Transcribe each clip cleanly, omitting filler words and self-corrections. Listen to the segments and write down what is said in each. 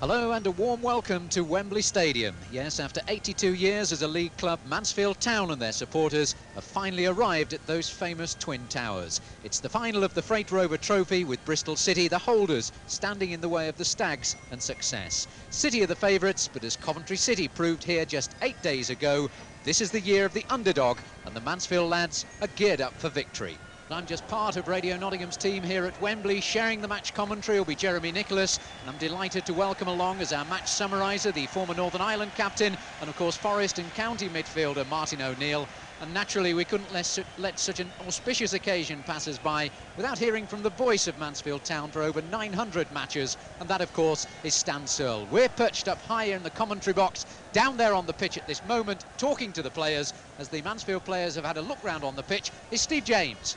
Hello and a warm welcome to Wembley Stadium. Yes, after 82 years as a league club, Mansfield Town and their supporters have finally arrived at those famous Twin Towers. It's the final of the Freight Rover Trophy with Bristol City, the holders, standing in the way of the Stags and success. City are the favourites, but as Coventry City proved here just 8 days ago, this is the year of the underdog and the Mansfield lads are geared up for victory. I'm just part of Radio Nottingham's team here at Wembley. Sharing the match commentary will be Jeremy Nicholas, and I'm delighted to welcome along as our match summariser the former Northern Ireland captain and of course Forest and County midfielder Martin O'Neill. And naturally we couldn't let such an auspicious occasion pass us by without hearing from the voice of Mansfield Town for over 900 matches, and that of course is Stan Searle. We're perched up higher in the commentary box down there on the pitch at this moment, talking to the players. As the Mansfield players have had a look round on the pitch is Steve James.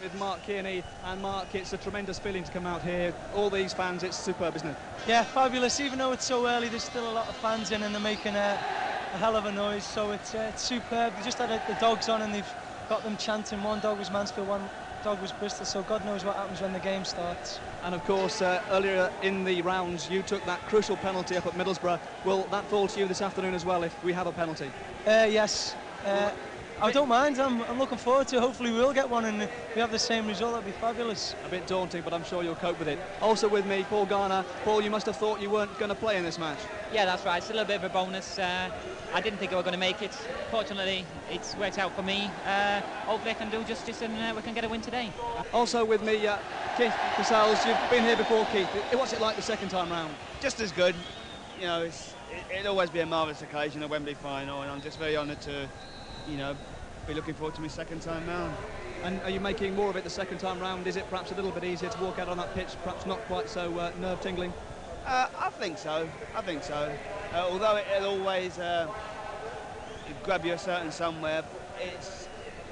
With Mark Kearney, and Mark, it's a tremendous feeling to come out here. All these fans, it's superb, isn't it? Yeah, fabulous. Even though it's so early, there's still a lot of fans in and they're making a hell of a noise, so it's superb. They just had the dogs on and they've got them chanting. One dog was Mansfield, one dog was Bristol, so God knows what happens when the game starts. And of course, earlier in the rounds, you took that crucial penalty up at Middlesbrough. Will that fall to you this afternoon as well if we have a penalty? Yes. I don't mind. I'm looking forward to it. Hopefully we'll get one and we have the same result. That'd be fabulous. A bit daunting, but I'm sure you'll cope with it. Also with me, Paul Garner. Paul, you must have thought you weren't going to play in this match. Yeah, that's right. It's a little bit of a bonus. I didn't think I was going to make it. Fortunately, it's worked out for me. Hopefully I can do justice and we can get a win today. Also with me, Keith Cassells. You've been here before, Keith. What's it like the second time round? Just as good. You know, it'll always be a marvellous occasion, a Wembley final, and I'm just very honoured to, you know, be looking forward to my second time round. And are you making more of it the second time round? Is it perhaps a little bit easier to walk out on that pitch, perhaps not quite so nerve-tingling? I think so. Although it'll always grab you a certain somewhere,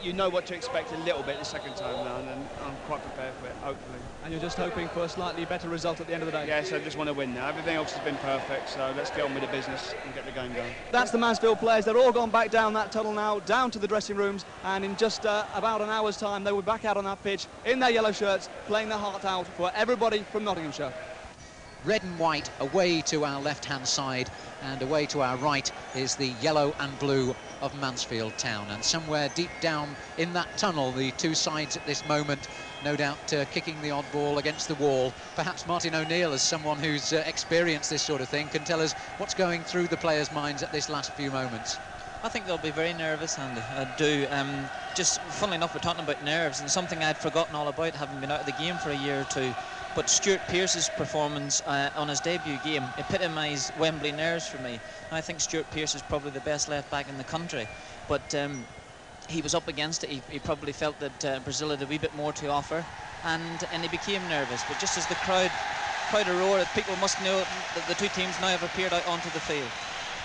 you know what to expect a little bit the second time round, and I'm quite prepared for it, hopefully. And you're just hoping for a slightly better result at the end of the day? Yes, I just want to win now. Everything else has been perfect, so let's get on with the business and get the game going. That's the Mansfield players. They're all gone back down that tunnel now, down to the dressing rooms, and in just about an hour's time they will be back out on that pitch in their yellow shirts, playing their heart out for everybody from Nottinghamshire. Red and white away to our left-hand side, and away to our right is the yellow and blue of Mansfield Town. And somewhere deep down in that tunnel, the two sides at this moment, no doubt kicking the odd ball against the wall. Perhaps Martin O'Neill, as someone who's experienced this sort of thing, can tell us what's going through the players' minds at this last few moments. I think they'll be very nervous, Andy. I do. Just funnily enough, we're talking about nerves, and something I'd forgotten all about, having been out of the game for a year or two. But Stuart Pearce's performance on his debut game epitomised Wembley nerves for me. I think Stuart Pearce is probably the best left-back in the country. But he was up against it. He probably felt that Brazil had a wee bit more to offer, and he became nervous. But just as the crowd roared, people must know that the two teams now have appeared out onto the field.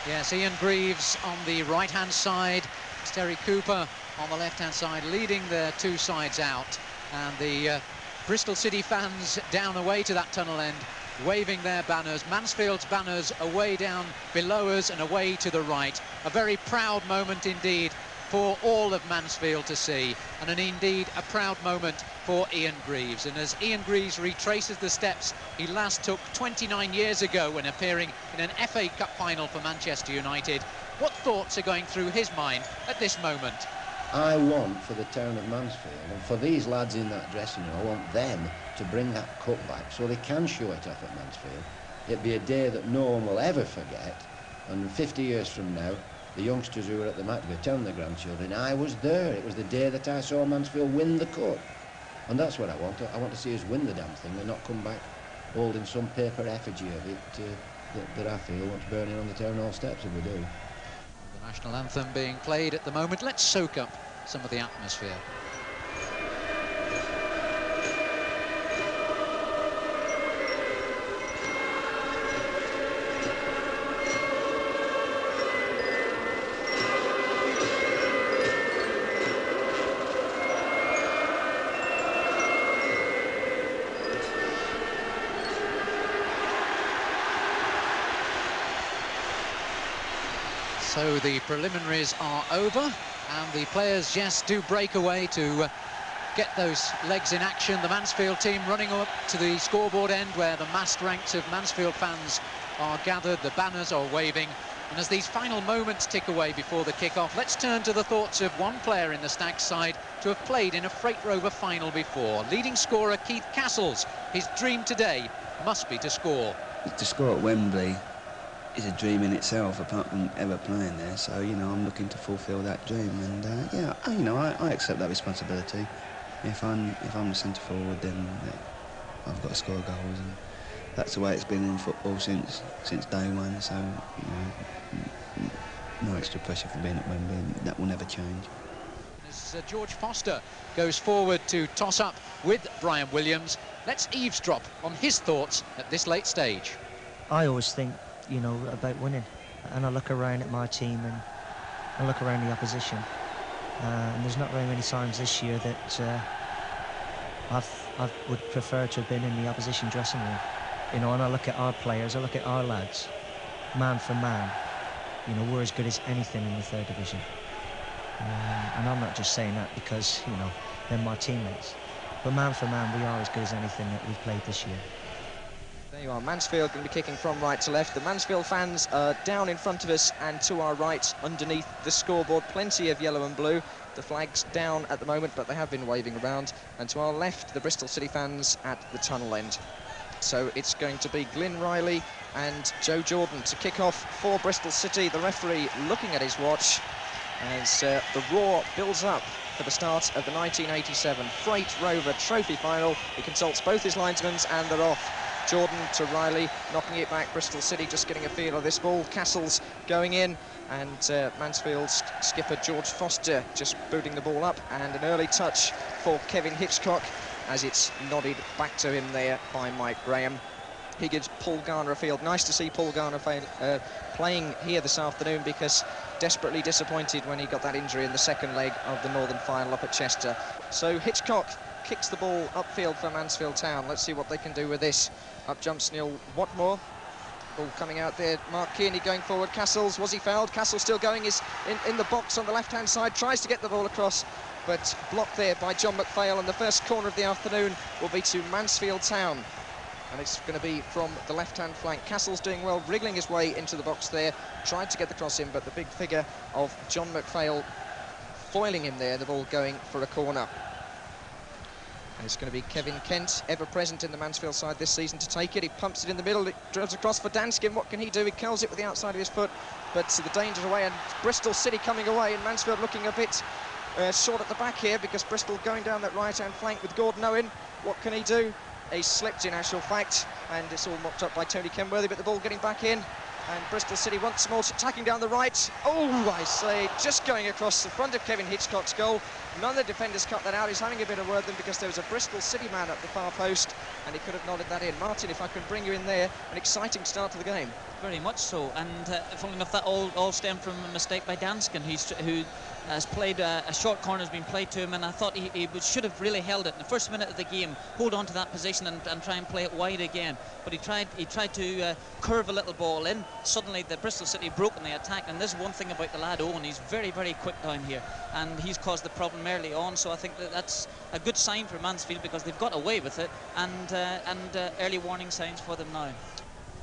Yes, Ian Greaves on the right-hand side, Terry Cooper on the left-hand side, leading the two sides out, and the Bristol City fans down away to that tunnel end, waving their banners. Mansfield's banners away down below us and away to the right. A very proud moment indeed for all of Mansfield to see, and indeed a proud moment for Ian Greaves. And as Ian Greaves retraces the steps he last took 29 years ago when appearing in an FA Cup final for Manchester United, what thoughts are going through his mind at this moment? I want for the town of Mansfield, and for these lads in that dressing room, I want them to bring that cup back so they can show it off at Mansfield. It'd be a day that no one will ever forget, and 50 years from now, the youngsters who were at the match will be telling their grandchildren, I was there, it was the day that I saw Mansfield win the cup. And that's what I want. I want to see us win the damn thing and not come back holding some paper effigy of it that I feel wants burning on the town hall steps if we do. The national anthem being played at the moment. Let's soak up some of the atmosphere. So the preliminaries are over, and the players just do break away to get those legs in action. The Mansfield team running up to the scoreboard end where the massed ranks of Mansfield fans are gathered, the banners are waving, and as these final moments tick away before the kick-off, let's turn to the thoughts of one player in the Stags side to have played in a Freight Rover final before. Leading scorer Keith Castles. His dream today must be to score. To score at Wembley is a dream in itself, apart from ever playing there. So, you know, I'm looking to fulfil that dream, and yeah, you know, I accept that responsibility. If I'm the centre forward, then I've got to score goals, and that's the way it's been in football since day one. So, you know, no extra pressure for being at Wembley. That will never change. As George Foster goes forward to toss up with Brian Williams, let's eavesdrop on his thoughts at this late stage. I always think, you know, about winning, and I look around at my team and I look around the opposition, and there's not very many times this year that I would prefer to have been in the opposition dressing room. You know, and I look at our players, I look at our lads, man for man. You know, we're as good as anything in the third division. And I'm not just saying that because, you know, they're my teammates. But man for man, we are as good as anything that we've played this year. There you are, Mansfield going to be kicking from right to left. The Mansfield fans are down in front of us and to our right underneath the scoreboard. Plenty of yellow and blue. The flag's down at the moment, but they have been waving around. And to our left, the Bristol City fans at the tunnel end. So it's going to be Glyn Riley and Joe Jordan to kick off for Bristol City. The referee looking at his watch as the roar builds up for the start of the 1987 Freight Rover Trophy Final. He consults both his linesmen and they're off. Jordan to Riley, knocking it back. Bristol City just getting a feel of this ball. Castles going in, and Mansfield's skipper George Foster just booting the ball up, and an early touch for Kevin Hitchcock as it's nodded back to him there by Mike Graham. He gives Paul Garner a field. Nice to see Paul Garner playing here this afternoon, because desperately disappointed when he got that injury in the second leg of the Northern Final up at Chester. So Hitchcock kicks the ball upfield for Mansfield Town. Let's see what they can do with this. Up jumps Neil Watmore. Ball coming out there. Mark Kearney going forward. Castles, was he fouled? Castles still going, is in the box on the left-hand side, tries to get the ball across, but blocked there by John McPhail, and the first corner of the afternoon will be to Mansfield Town. And it's going to be from the left-hand flank. Castles doing well, wriggling his way into the box there, tried to get the cross in, but the big figure of John McPhail foiling him there, the ball going for a corner. And it's going to be Kevin Kent, ever present in the Mansfield side this season, to take it. He pumps it in the middle, it drives across for Danskin. What can he do? He curls it with the outside of his foot, but the danger's away, and Bristol City coming away, and Mansfield looking a bit short at the back here, because Bristol going down that right-hand flank with Gordon Owen. What can he do? He slipped in actual fact, and it's all mopped up by Tony Kenworthy, but the ball getting back in, and Bristol City once more attacking down the right. Oh, I say, just going across the front of Kevin Hitchcock's goal. None of the defenders cut that out. He's having a bit of word with them, because there was a Bristol City man at the far post, and he could have nodded that in. Martin, if I can bring you in there, an exciting start to the game. Very much so, and funnily enough, that all stemmed from a mistake by Danskin, who has played a short corner has been played to him, and I thought he should have really held it in the first minute of the game, hold on to that position and try and play it wide again. But he tried to curve a little ball in. Suddenly the Bristol City broke in the attack, and there's one thing about the lad Owen, he's very, very quick down here, and he's caused the problem early on. So I think that's a good sign for Mansfield, because they've got away with it, and early warning signs for them now.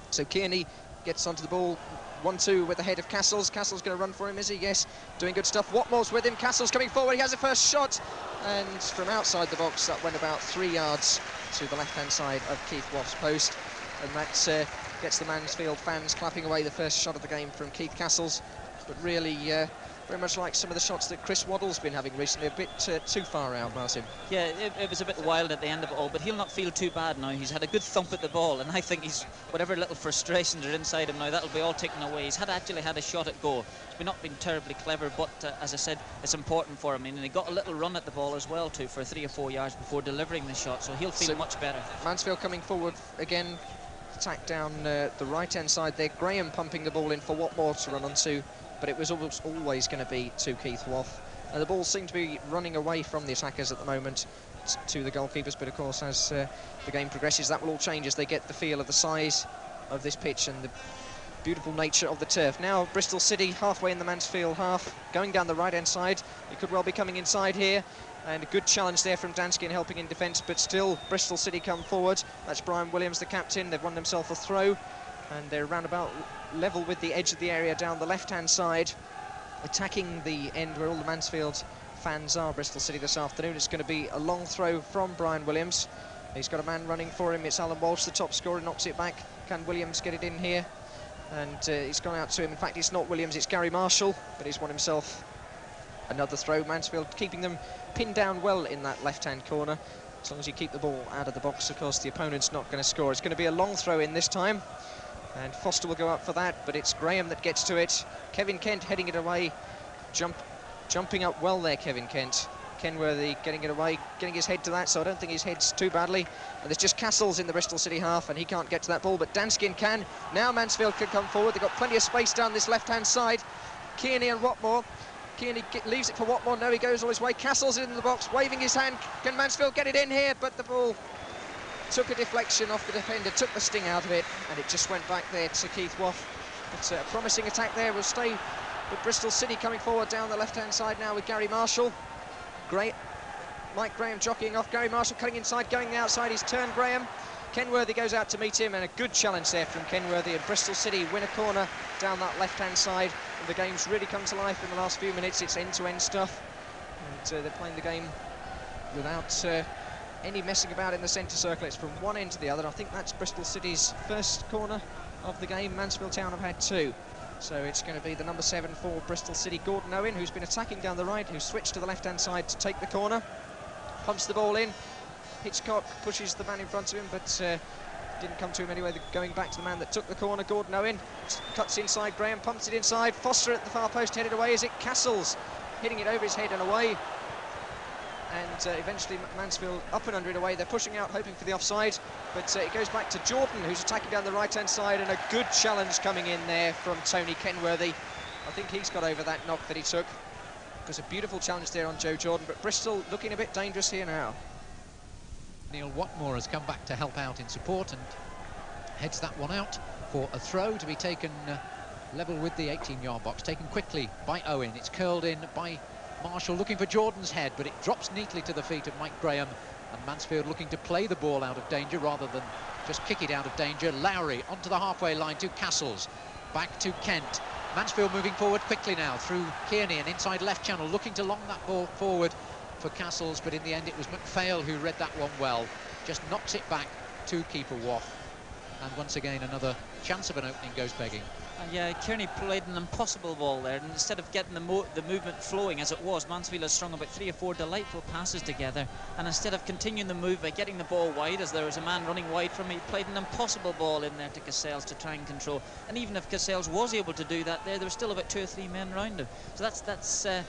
So Kearney gets onto the ball, 1-2 with the head of Castles. Castles going to run for him, is he? Yes, doing good stuff. Watmore's with him. Castles coming forward. He has a first shot, and from outside the box, that went about 3 yards to the left-hand side of Keith Woff's post, and that gets the Mansfield fans clapping away the first shot of the game from Keith Castles. But really, very much like some of the shots that Chris Waddle's been having recently, a bit too far out, Martin. Yeah, it was a bit wild at the end of it all, but he'll not feel too bad now. He's had a good thump at the ball, and I think he's, whatever little frustrations are inside him now, that'll be all taken away. He's actually had a shot at goal. It's not been terribly clever, but as I said, it's important for him. And he got a little run at the ball as well, too, for 3 or 4 yards before delivering the shot, so he'll feel much better. Mansfield coming forward again, attack down the right-hand side there. Graham pumping the ball in for Watmore to run onto, but it was always going to be to Keith Woff. The ball seemed to be running away from the attackers at the moment to the goalkeepers, but of course as the game progresses, that will all change as they get the feel of the size of this pitch and the beautiful nature of the turf. Now Bristol City halfway in the Mansfield half, going down the right-hand side. He could well be coming inside here, and a good challenge there from Danskin helping in defence, but still Bristol City come forward. That's Brian Williams, the captain. They've won themselves a throw, and they're around about level with the edge of the area down the left-hand side, attacking the end where all the Mansfield fans are, Bristol City, this afternoon. It's going to be a long throw from Brian Williams. He's got a man running for him. It's Alan Walsh, the top scorer, knocks it back. Can Williams get it in here? And he's gone out to him. In fact, it's not Williams, it's Gary Marshall, but he's won himself another throw. Mansfield keeping them pinned down well in that left-hand corner. As long as you keep the ball out of the box, of course, the opponent's not going to score. It's going to be a long throw in this time, and Foster will go up for that, but it's Graham that gets to it. Kevin Kent heading it away, jumping up well there, Kevin Kent. Kenworthy getting it away, getting his head to that, so I don't think his head's too badly. And there's just Castles in the Bristol City half, and he can't get to that ball, but Danskin can. Now Mansfield can come forward. They've got plenty of space down this left-hand side. Kearney and Watmore. Kearney leaves it for Watmore. No, he goes all his way. Castles in the box, waving his hand. Can Mansfield get it in here? But the ball took a deflection off the defender, took the sting out of it, and it just went back there to Keith Waugh. It's a promising attack there. Will stay with Bristol City coming forward down the left-hand side now with Gary Marshall. Great. Mike Graham jockeying off. Gary Marshall cutting inside, going the outside. He's turned Graham. Kenworthy goes out to meet him, and a good challenge there from Kenworthy. And Bristol City win a corner down that left-hand side. And the game's really come to life in the last few minutes. It's end-to-end stuff. And they're playing the game without any messing about in the centre circle. It's from one end to the other. I think that's Bristol City's first corner of the game. Mansfield Town have had two. So it's going to be the number 7 for Bristol City, Gordon Owen, who's been attacking down the right, who's switched to the left-hand side to take the corner. Pumps the ball in. Hitchcock pushes the man in front of him, but didn't come to him anyway. Going back to the man that took the corner, Gordon Owen. Cuts inside, Graham pumps it inside. Foster at the far post, headed away. Is it Castles? Hitting it over his head and away. And eventually Mansfield up and under it away. They're pushing out, hoping for the offside, but it goes back to Jordan, who's attacking down the right-hand side, and a good challenge coming in there from Tony Kenworthy. I think he's got over that knock that he took. It was a beautiful challenge there on Joe Jordan, but Bristol looking a bit dangerous here now. Neil Watmore has come back to help out in support and heads that one out for a throw to be taken level with the 18-yard box, taken quickly by Owen. It's curled in by Marshall, looking for Jordan's head, but it drops neatly to the feet of Mike Graham, and Mansfield looking to play the ball out of danger rather than just kick it out of danger. Lowry onto the halfway line to Castles, back to Kent. Mansfield moving forward quickly now through Kearney and inside left channel, looking to long that ball forward for Castles, but in the end it was McPhail who read that one well. Just knocks it back to keeper Waugh, and once again another chance of an opening goes begging. Yeah, Kearney played an impossible ball there, and instead of getting the movement flowing as it was, Mansfield has strung about 3 or 4 delightful passes together, and instead of continuing the move by getting the ball wide, as there was a man running wide from me, played an impossible ball in there to Cassels to try and control. And even if Cassels was able to do that there was still about 2 or 3 men around him. So that's I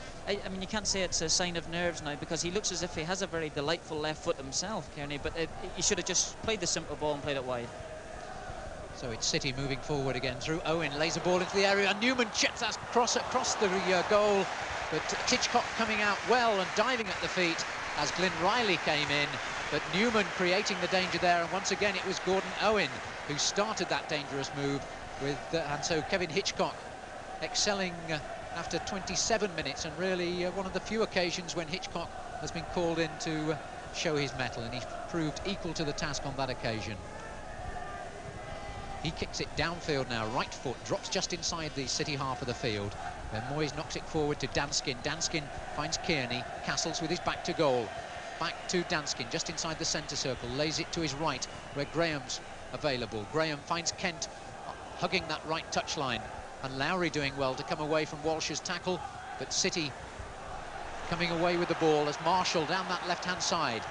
mean, you can't say it's a sign of nerves now, because he looks as if he has a very delightful left foot himself, Kearney, but he should have just played the simple ball and played it wide. So it's City moving forward again through Owen, lays a ball into the area, and Newman chips that across the goal, but Hitchcock coming out well and diving at the feet as Glyn Riley came in, but Newman creating the danger there, and once again it was Gordon Owen who started that dangerous move with, and so Kevin Hitchcock excelling after 27 minutes, and really one of the few occasions when Hitchcock has been called in to show his mettle, and he proved equal to the task on that occasion. He kicks it downfield now, right foot, drops just inside the City half of the field. Then Moyes knocks it forward to Danskin. Danskin finds Kearney. Castles with his back to goal. Back to Danskin, just inside the centre circle. Lays it to his right, where Graham's available. Graham finds Kent hugging that right touchline. And Lowry doing well to come away from Walsh's tackle. But City coming away with the ball as Marshall down that left-hand side.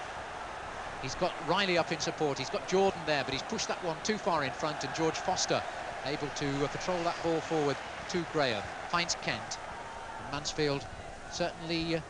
He's got Riley up in support, he's got Jordan there, but he's pushed that one too far in front, and George Foster able to patrol that ball forward to Graham. Finds Kent. And Mansfield certainly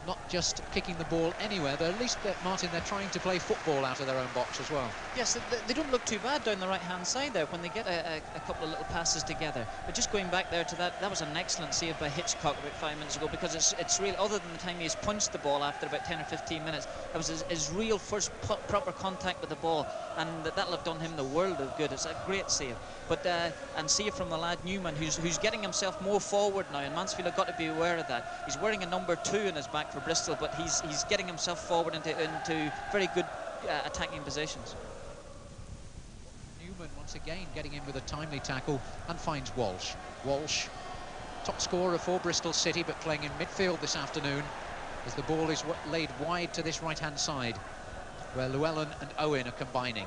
not just kicking the ball anywhere, though at least, Martin, they're trying to play football out of their own box as well. Yes, they don't look too bad down the right-hand side there when they get a couple of little passes together. But just going back there to that was an excellent save by Hitchcock about 5 minutes ago, because it's really, other than the time he's punched the ball after about 10 or 15 minutes, it was his real first proper contact with the ball, and that'll have done him the world of good. It's a great save. But and save from the lad Newman, who's getting himself more forward now, and Mansfield have got to be aware of that. He's wearing a number 2 in his back for Bristol, but he's getting himself forward into very good attacking positions. Newman once again getting in with a timely tackle and finds Walsh. Walsh, top scorer for Bristol City, but playing in midfield this afternoon as the ball is laid wide to this right-hand side where Llewellyn and Owen are combining.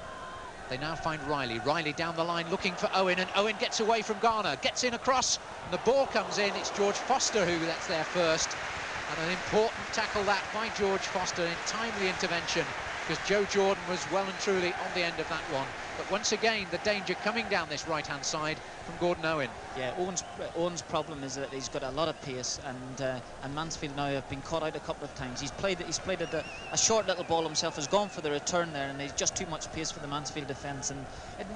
They now find Riley. Riley down the line looking for Owen, and Owen gets away from Garner, gets in across, and the ball comes in. It's George Foster who gets there first, and an important tackle that by George Foster in timely intervention, because Joe Jordan was well and truly on the end of that one. But once again, the danger coming down this right-hand side from Gordon Owen. Yeah, Owen's problem is that he's got a lot of pace, and Mansfield now have been caught out a couple of times. He's played a short little ball himself, has gone for the return there, and he's just too much pace for the Mansfield defence, and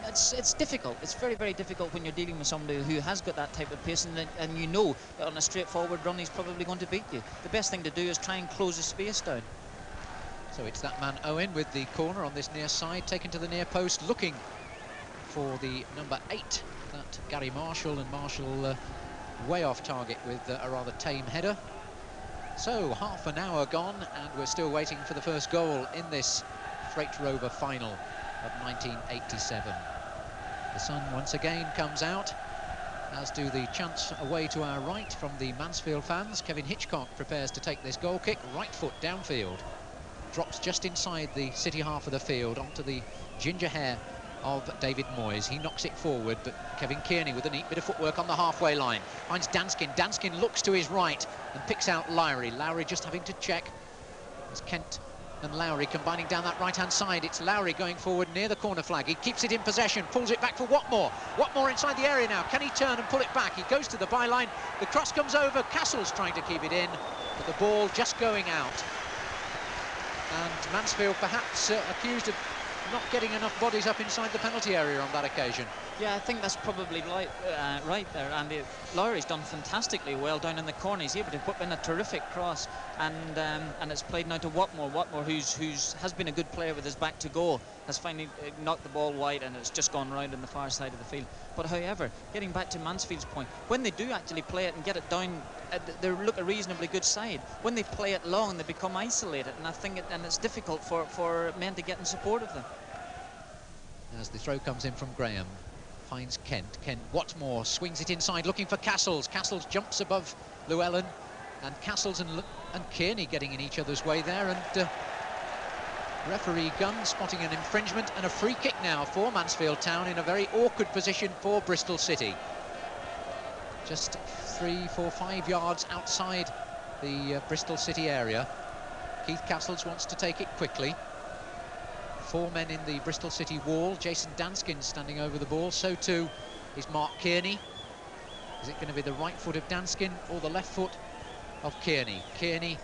it's difficult. It's very, very difficult when you're dealing with somebody who has got that type of pace, and you know that on a straightforward run he's probably going to beat you. The best thing to do is try and close his space down. So it's that man Owen with the corner on this near side, taken to the near post, looking for the number 8, that Gary Marshall, and Marshall way off target with a rather tame header. So half an hour gone, and we're still waiting for the first goal in this Freight Rover final of 1987. The sun once again comes out, as do the chants away to our right from the Mansfield fans. Kevin Hitchcock prepares to take this goal kick, right foot downfield. Drops just inside the City half of the field onto the ginger hair of David Moyes. He knocks it forward, but Kevin Kearney with a neat bit of footwork on the halfway line. Finds Danskin. Danskin looks to his right and picks out Lowry. Lowry just having to check. As Kent and Lowry combining down that right-hand side. It's Lowry going forward near the corner flag. He keeps it in possession, pulls it back for Watmore. Watmore inside the area now. Can he turn and pull it back? He goes to the byline. The cross comes over. Castle's trying to keep it in, but the ball just going out. And Mansfield perhaps accused of not getting enough bodies up inside the penalty area on that occasion. Yeah, I think that's probably right there, Andy. Lowry's done fantastically well down in the corner. He's able to put in a terrific cross, and it's played now to Watmore. Watmore, has been a good player with his back to goal, has finally knocked the ball wide, and it's just gone round on the far side of the field. But however, getting back to Mansfield's point, when they do actually play it and get it down, they look a reasonably good side. When they play it long, they become isolated, and I think it's difficult for men to get in support of them. As the throw comes in from Graham, finds Kent. Watmore swings it inside, looking for Castles. Castles jumps above Llewellyn, and Castles and Kearney getting in each other's way there, and referee Gunn spotting an infringement and a free kick now for Mansfield Town in a very awkward position for Bristol City. Just 3, 4, 5 yards outside the Bristol City area. Keith Castles wants to take it quickly. 4 men in the Bristol City wall. Jason Danskin standing over the ball. So too is Mark Kearney. Is it going to be the right foot of Danskin or the left foot of Kearney? Kearney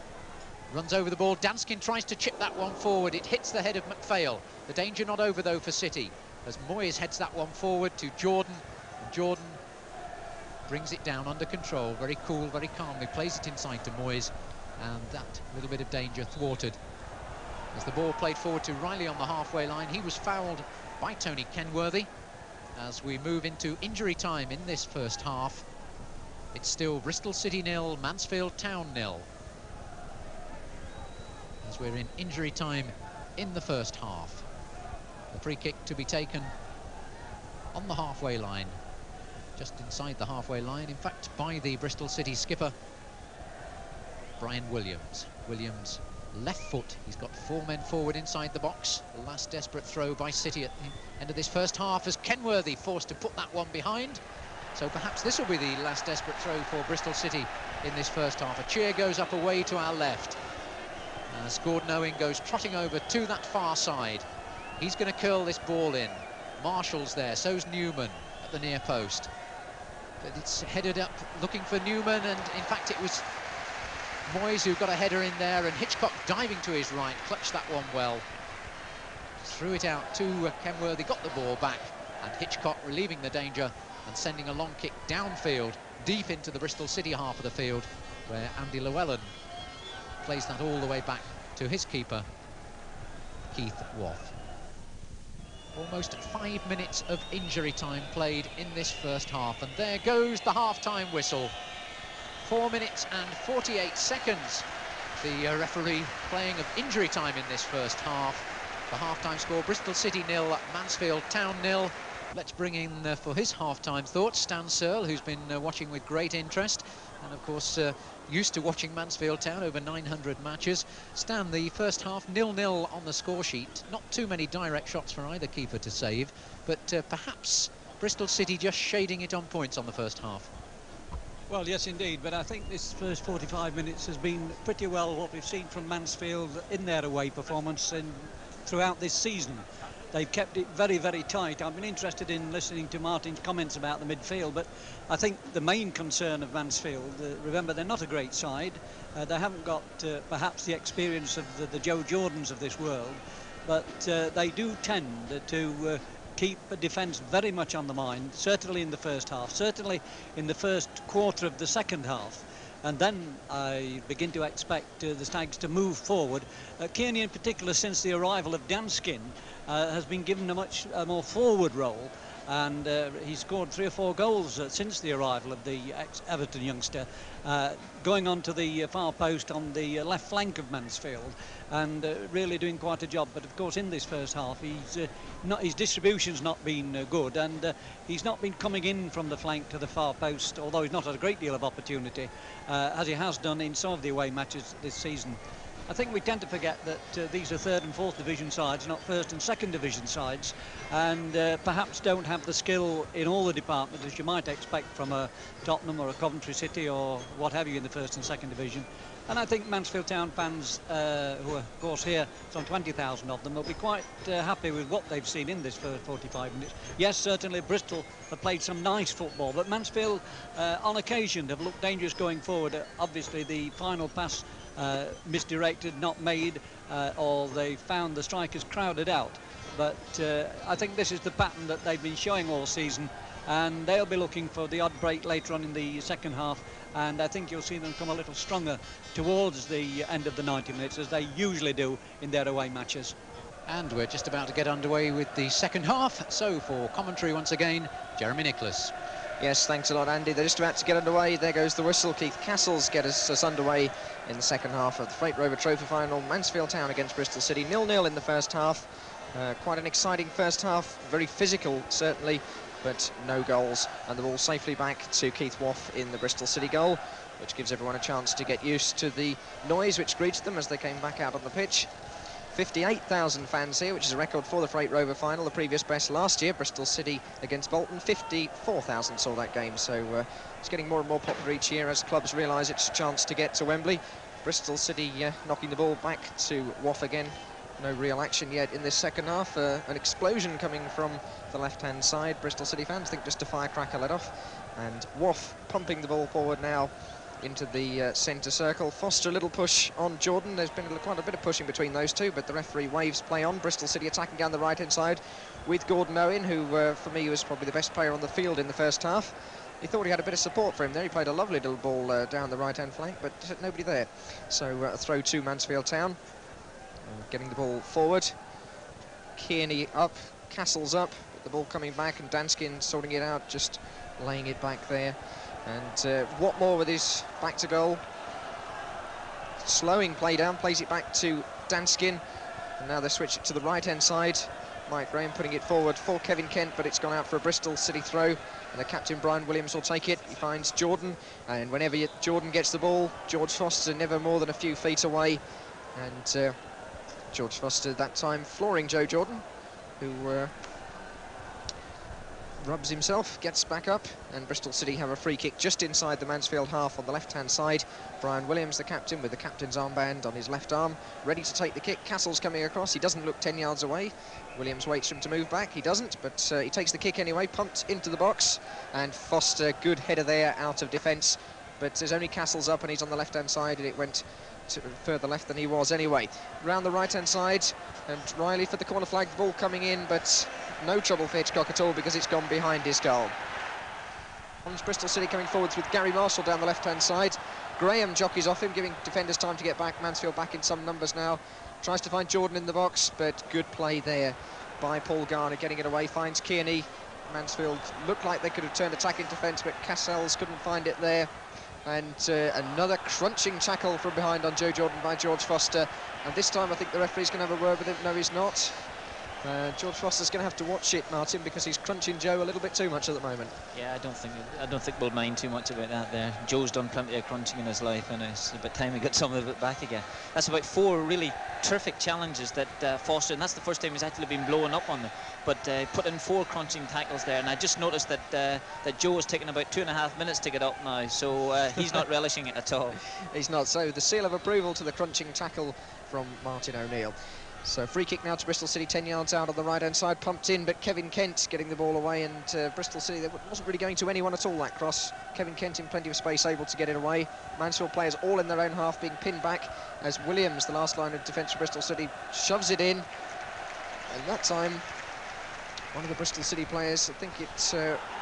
runs over the ball. Danskin tries to chip that one forward. It hits the head of McPhail. The danger not over though for City, as Moyes heads that one forward to Jordan. And Jordan brings it down under control. Very cool, very calmly. Plays it inside to Moyes, and that little bit of danger thwarted. As the ball played forward to Riley on the halfway line, he was fouled by Tony Kenworthy. As we move into injury time in this first half, it's still Bristol City 0, Mansfield Town 0. As we're in injury time in the first half. The free kick to be taken on the halfway line, just inside the halfway line, in fact, by the Bristol City skipper, Brian Williams. Williams left foot. He's got 4 men forward inside the box. The last desperate throw by City at the end of this first half, as Kenworthy forced to put that one behind. So perhaps this will be the last desperate throw for Bristol City in this first half. A cheer goes up away to our left as Gordon Owen goes trotting over to that far side. He's going to curl this ball in. Marshall's there, so's Newman at the near post. But it's headed up looking for Newman, and in fact it was Moyes who got a header in there, and Hitchcock diving to his right, clutched that one well. Threw it out to Kenworthy, got the ball back, and Hitchcock relieving the danger and sending a long kick downfield, deep into the Bristol City half of the field, where Andy Llewellyn plays that all the way back to his keeper, Keith Waugh. Almost 5 minutes of injury time played in this first half, and there goes the half-time whistle. 4 minutes and 48 seconds. The referee playing of injury time in this first half. The half-time score, Bristol City 0, Mansfield Town 0. Let's bring in for his half-time thoughts Stan Searle, who's been watching with great interest and of course used to watching Mansfield Town over 900 matches. Stan, the first half 0-0 on the score sheet, not too many direct shots for either keeper to save, but perhaps Bristol City just shading it on points on the first half. Well, yes indeed, but I think this first 45 minutes has been pretty well what we've seen from Mansfield in their away performance throughout this season. They've kept it very, very tight. I've been interested in listening to Martin's comments about the midfield, but I think the main concern of Mansfield, remember, they're not a great side. They haven't got perhaps the experience of the Joe Jordans of this world, but they do tend to keep a defence very much on the mind, certainly in the first half, certainly in the first quarter of the second half. And then I begin to expect the Stags to move forward. Kearney in particular, since the arrival of Danskin, has been given a much more forward role, and he's scored 3 or 4 goals since the arrival of the ex-Everton youngster, going on to the far post on the left flank of Mansfield, and really doing quite a job. But of course in this first half his distribution's not been good, and he's not been coming in from the flank to the far post, although he's not had a great deal of opportunity, as he has done in some of the away matches this season. I think we tend to forget that these are 3rd and 4th division sides, not 1st and 2nd division sides, and perhaps don't have the skill in all the departments as you might expect from a Tottenham or a Coventry City or what have you in the 1st and 2nd division. And I think Mansfield Town fans, who are of course here, some 20,000 of them, will be quite happy with what they've seen in this first 45 minutes. Yes, certainly Bristol have played some nice football, but Mansfield on occasion have looked dangerous going forward. Obviously the final pass misdirected, not made, or they found the strikers crowded out. But I think this is the pattern that they've been showing all season, and they'll be looking for the odd break later on in the second half, and I think you'll see them come a little stronger towards the end of the 90 minutes, as they usually do in their away matches. And we're just about to get underway with the second half, so for commentary once again, Jeremy Nicholas. Yes, thanks a lot, Andy. They're just about to get underway. There goes the whistle. Keith Castles get us underway in the second half of the Freight Rover Trophy Final. Mansfield Town against Bristol City, 0-0 in the first half. Quite an exciting first half, very physical, certainly, but no goals. And the ball safely back to Keith Woff in the Bristol City goal, which gives everyone a chance to get used to the noise which greets them as they came back out on the pitch. 58,000 fans here, which is a record for the Freight Rover Final, the previous best last year, Bristol City against Bolton. 54,000 saw that game, so it's getting more and more popular each year as clubs realise it's a chance to get to Wembley. Bristol City knocking the ball back to Woff again. No real action yet in this second half. An explosion coming from the left-hand side. Bristol City fans think just a firecracker let off, and Woff pumping the ball forward now into the centre circle. Foster, a little push on Jordan. There's been quite a bit of pushing between those two, but the referee waves play on. Bristol City attacking down the right-hand side with Gordon Owen, who for me was probably the best player on the field in the first half. He thought he had a bit of support for him there. He played a lovely little ball down the right-hand flank, but nobody there. So a throw to Mansfield Town. Getting the ball forward. Kearney up, Castles up, the ball coming back, and Danskin sorting it out, just laying it back there. And Watmore with his back to goal, slowing play down, plays it back to Danskin, and now they switch it to the right hand side. Mike Graham putting it forward for Kevin Kent, but it's gone out for a Bristol City throw, and the captain Brian Williams will take it. He finds Jordan, and whenever Jordan gets the ball, George Foster never more than a few feet away, and George Foster that time flooring Joe Jordan, who rubs himself, gets back up, and Bristol City have a free kick just inside the Mansfield half on the left-hand side. Brian Williams, the captain, with the captain's armband on his left arm, ready to take the kick. Castle's coming across. He doesn't look 10 yards away. Williams waits for him to move back. He doesn't, but he takes the kick anyway, pumped into the box, and Foster, good header there, out of defence. But there's only Castle's up, and he's on the left-hand side, and it went further left than he was anyway. Round the right-hand side, and Riley for the corner flag, ball coming in, but no trouble for Hitchcock at all because it's gone behind his goal. Bristol City coming forwards with Gary Marshall down the left-hand side. Graham jockeys off him, giving defenders time to get back. Mansfield back in some numbers now. Tries to find Jordan in the box, but good play there by Paul Garner, getting it away, finds Kearney. Mansfield looked like they could have turned attack into defence, but Cassels couldn't find it there. And another crunching tackle from behind on Joe Jordan by George Foster. And this time I think the referee's going to have a word with him. No, he's not. George Foster's going to have to watch it, Martin, because he's crunching Joe a little bit too much at the moment. Yeah, I don't think we'll mind too much about that there. Joe's done plenty of crunching in his life, and it's about time he got some of it back again. That's about 4 really terrific challenges that Foster, and that's the first time he's actually been blowing up on them, but put in 4 crunching tackles there, and I just noticed that Joe has taken about 2.5 minutes to get up now, so he's not relishing it at all. He's not. So the seal of approval to the crunching tackle from Martin O'Neill. So free kick now to Bristol City, 10 yards out on the right-hand side, pumped in, but Kevin Kent getting the ball away, and Bristol City, that wasn't really going to anyone at all, that cross. Kevin Kent in plenty of space, able to get it away. Mansfield players all in their own half, being pinned back, as Williams, the last line of defence for Bristol City, shoves it in. And that time, one of the Bristol City players, I think it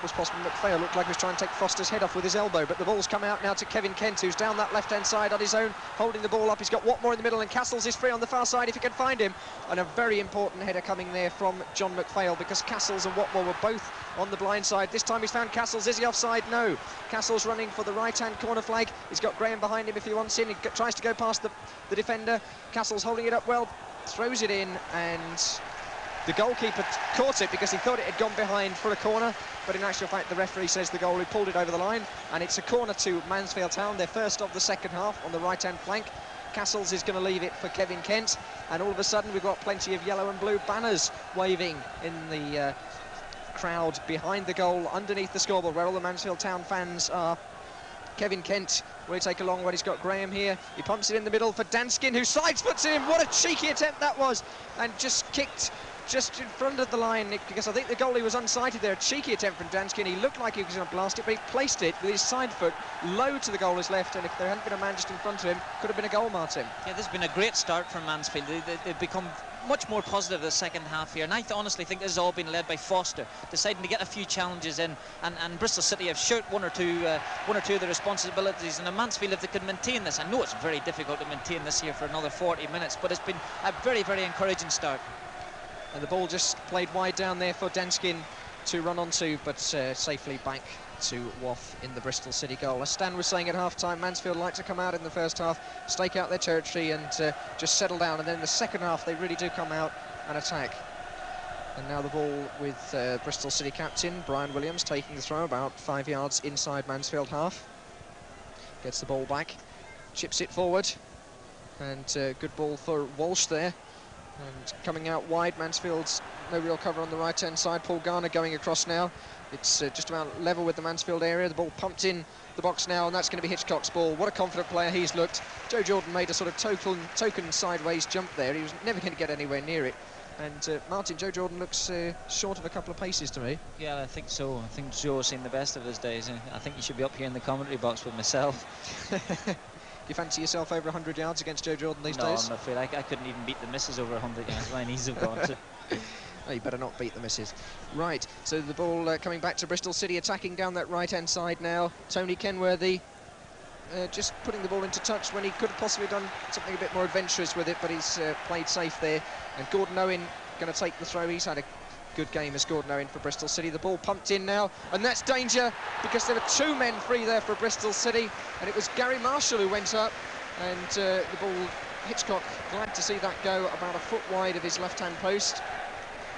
was possible, McPhail looked like he was trying to take Foster's head off with his elbow, but the ball's come out now to Kevin Kent, who's down that left-hand side on his own, holding the ball up. He's got Watmore in the middle, and Castles is free on the far side if he can find him. And a very important header coming there from John McPhail, because Castles and Watmore were both on the blind side. This time he's found Castles. Is he offside? No. Castles running for the right-hand corner flag. He's got Graham behind him if he wants in. He tries to go past the defender. Castles holding it up well, throws it in, and the goalkeeper caught it because he thought it had gone behind for a corner, but in actual fact the referee says the goalie pulled it over the line, and it's a corner to Mansfield Town, their first of the second half on the right-hand flank. Castles is going to leave it for Kevin Kent, and all of a sudden we've got plenty of yellow and blue banners waving in the crowd behind the goal, underneath the scoreboard where all the Mansfield Town fans are. Kevin Kent will take a long one. He's got Graham here. He pumps it in the middle for Danskin, who sidesputs him. What a cheeky attempt that was, and just kicked just in front of the line, because I think the goalie was unsighted there. A cheeky attempt from Danskin. He looked like he was going to blast it, but he placed it with his side foot low to the goalie's left, and if there hadn't been a man just in front of him, could have been a goal, Martin. Yeah, this has been a great start for Mansfield. They've become much more positive the second half here, and I honestly think this has all been led by Foster, deciding to get a few challenges in, and Bristol City have shirked one or two of the responsibilities, and Mansfield, if they could maintain this, I know it's very difficult to maintain this here for another 40 minutes, but it's been a very, very encouraging start. And the ball just played wide down there for Danskin to run onto, but safely back to Waff in the Bristol City goal. As Stan was saying at half-time, Mansfield like to come out in the first half, stake out their territory and just settle down, and then in the second half they really do come out and attack. And now the ball with Bristol City captain Brian Williams taking the throw about 5 yards inside Mansfield half. Gets the ball back, chips it forward, and good ball for Walsh there. And coming out wide, Mansfield's no real cover on the right-hand side. Paul Garner going across now. It's just about level with the Mansfield area. The ball pumped in the box now, and that's going to be Hitchcock's ball. What a confident player he's looked. Joe Jordan made a sort of token sideways jump there. He was never going to get anywhere near it. And Martin, Joe Jordan looks short of a couple of paces to me. Yeah, I think so. I think Joe's seen the best of his days. I think he should be up here in the commentary box with myself. You fancy yourself over 100 yards against Joe Jordan these days? No, I'm afraid I couldn't even beat the misses over 100 yards. My knees have gone to. Oh, you better not beat the misses. Right, so the ball coming back to Bristol City, attacking down that right-hand side now. Tony Kenworthy just putting the ball into touch when he could have possibly done something a bit more adventurous with it, but he's played safe there. And Gordon Owen going to take the throw. He's had a good game as Gordon Owen for Bristol City. The ball pumped in now, and that's danger because there were 2 men free there for Bristol City, and it was Gary Marshall who went up, and the ball, Hitchcock, glad to see that go about a foot wide of his left-hand post.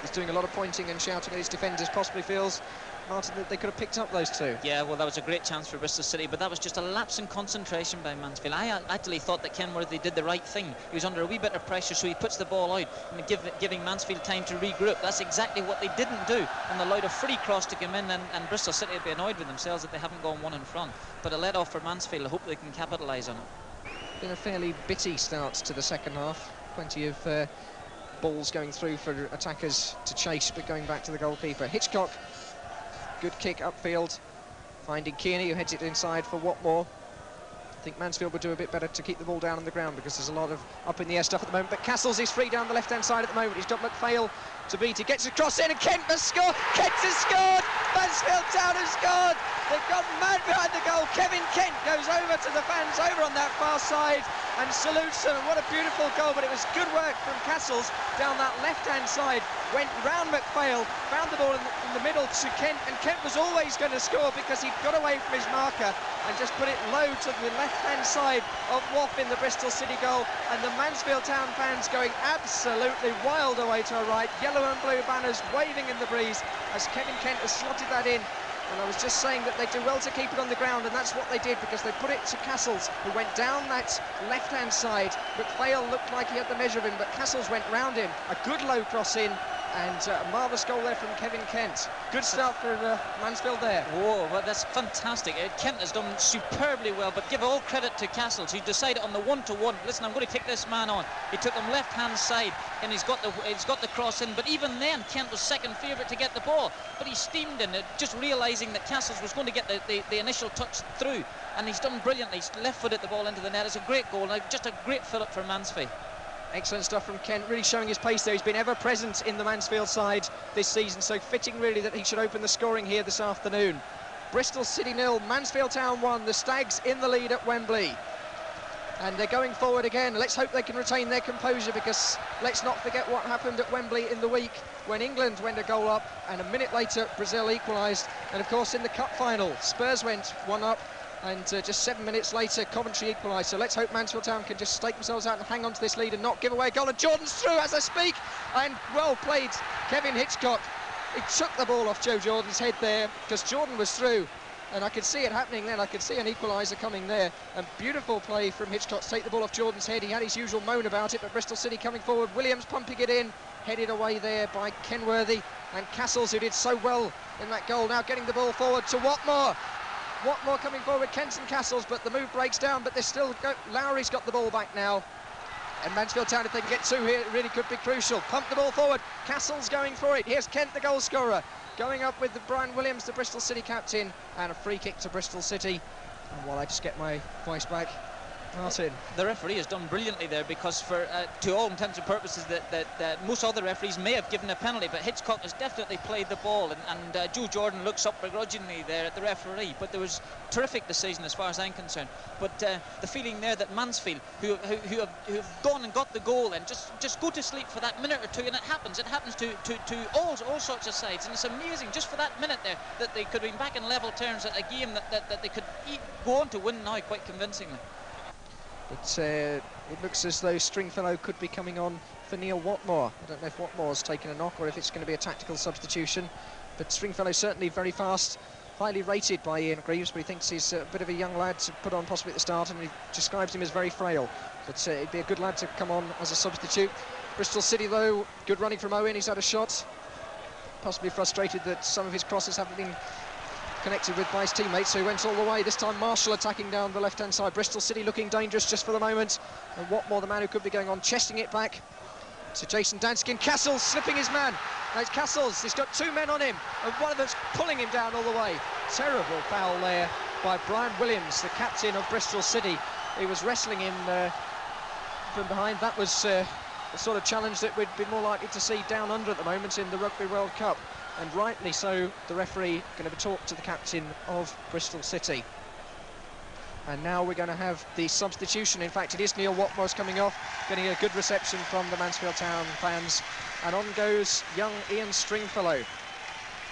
He's doing a lot of pointing and shouting at his defenders, possibly feels, Martin, that they could have picked up those 2. Yeah, well, that was a great chance for Bristol City, but that was just a lapse in concentration by Mansfield. I actually thought that Kenworthy did the right thing. He was under a wee bit of pressure, so he puts the ball out and giving Mansfield time to regroup. That's exactly what they didn't do, and allowed a free cross to come in, and Bristol City would be annoyed with themselves that they haven't gone one in front. But a let-off for Mansfield. I hope they can capitalise on it. Been a fairly bitty start to the second half. Plenty of balls going through for attackers to chase, but going back to the goalkeeper. Hitchcock, good kick upfield, finding Kearney, who heads it inside for Watmore. I think Mansfield would do a bit better to keep the ball down on the ground because there's a lot of up-in-the-air stuff at the moment, but Castles is free down the left-hand side at the moment. He's got McPhail to beat. He gets across in, and Kent has scored! Kent has scored! Mansfield Town has scored! They've gone mad behind the goal. Kevin Kent goes over to the fans over on that far side, and salutes them. What a beautiful goal, but it was good work from Castles down that left-hand side. Went round McPhail, found the ball in the middle to Kent, and Kent was always going to score because he'd got away from his marker and just put it low to the left-hand side of Woff in the Bristol City goal, and the Mansfield Town fans going absolutely wild away to our right. Yellow and blue banners waving in the breeze as Kevin Kent has slotted that in. And I was just saying that they do well to keep it on the ground, and that's what they did, because they put it to Castles, who went down that left-hand side. McPhail looked like he had the measure of him, but Castles went round him. A good low cross in, and a marvellous goal there from Kevin Kent. Good start for Mansfield there. Whoa, well, that's fantastic. Kent has done superbly well, but give all credit to Castles, who decided on the one-to-one. Listen, I'm going to take this man on. He took him left-hand side, and he's got the cross in. But even then, Kent was second favourite to get the ball. But he steamed in, just realising that Castles was going to get the initial touch through, and he's done brilliantly. He's left-footed the ball into the net. It's a great goal, and just a great fill-up for Mansfield. Excellent stuff from Kent, really showing his pace there. He's been ever present in the Mansfield side this season, so fitting really that he should open the scoring here this afternoon. Bristol City 0, Mansfield Town 1, the Stags in the lead at Wembley. And they're going forward again. Let's hope they can retain their composure, because let's not forget what happened at Wembley in the week when England went a goal up and a minute later Brazil equalised. And of course in the cup final, Spurs went 1 up, and just 7 minutes later Coventry equalised. So let's hope Mansfield Town can just stake themselves out and hang on to this lead and not give away a goal. And Jordan's through as I speak, and well played Kevin Hitchcock. He took the ball off Joe Jordan's head there, because Jordan was through, and I could see it happening then. I could see an equaliser coming there, and beautiful play from Hitchcock to take the ball off Jordan's head. He had his usual moan about it, but Bristol City coming forward. Williams pumping it in, headed away there by Kenworthy, and Castles, who did so well in that goal, now getting the ball forward to Watmore. Watmore coming forward, Kent and Castles, but the move breaks down, but there's still Lowry's got the ball back now. And Mansfield Town, if they can get 2 here, it really could be crucial. Pump the ball forward, Castles going for it. Here's Kent, the goal scorer, going up with Brian Williams, the Bristol City captain, and a free kick to Bristol City. And while I just get my voice back, Martin. The referee has done brilliantly there, because for to all intents and purposes that most other referees may have given a penalty, but Hitchcock has definitely played the ball, and Joe Jordan looks up begrudgingly there at the referee. But there was terrific decision as far as I'm concerned. But the feeling there that Mansfield, who have gone and got the goal, and just go to sleep for that minute or two, and it happens to all sorts of sides, and it's amazing just for that minute there that they could have been back in level terms at a game that they could go on to win now quite convincingly. But it looks as though Stringfellow could be coming on for Neil Watmore. I don't know if Watmore's taken a knock or if it's going to be a tactical substitution. But Stringfellow certainly very fast, highly rated by Ian Greaves, but he thinks he's a bit of a young lad to put on possibly at the start, and he describes him as very frail. But it'd be a good lad to come on as a substitute. Bristol City, though, good running from Owen. He's had a shot. Possibly frustrated that some of his crosses haven't been connected with by his teammates, so he went all the way. This time Marshall attacking down the left-hand side. Bristol City looking dangerous just for the moment, and Watmore, the man who could be going on, chesting it back to Jason Danskin. Castles slipping his man. Now it's Castles, he's got 2 men on him, and one of them's pulling him down all the way. Terrible foul there by Brian Williams, the captain of Bristol City. He was wrestling him from behind. That was the sort of challenge that we'd be more likely to see down under at the moment in the Rugby World Cup. And rightly so, the referee going to talk to the captain of Bristol City. And now we're going to have the substitution. In fact, it is Neil Watmore's coming off, getting a good reception from the Mansfield Town fans. And on goes young Ian Stringfellow.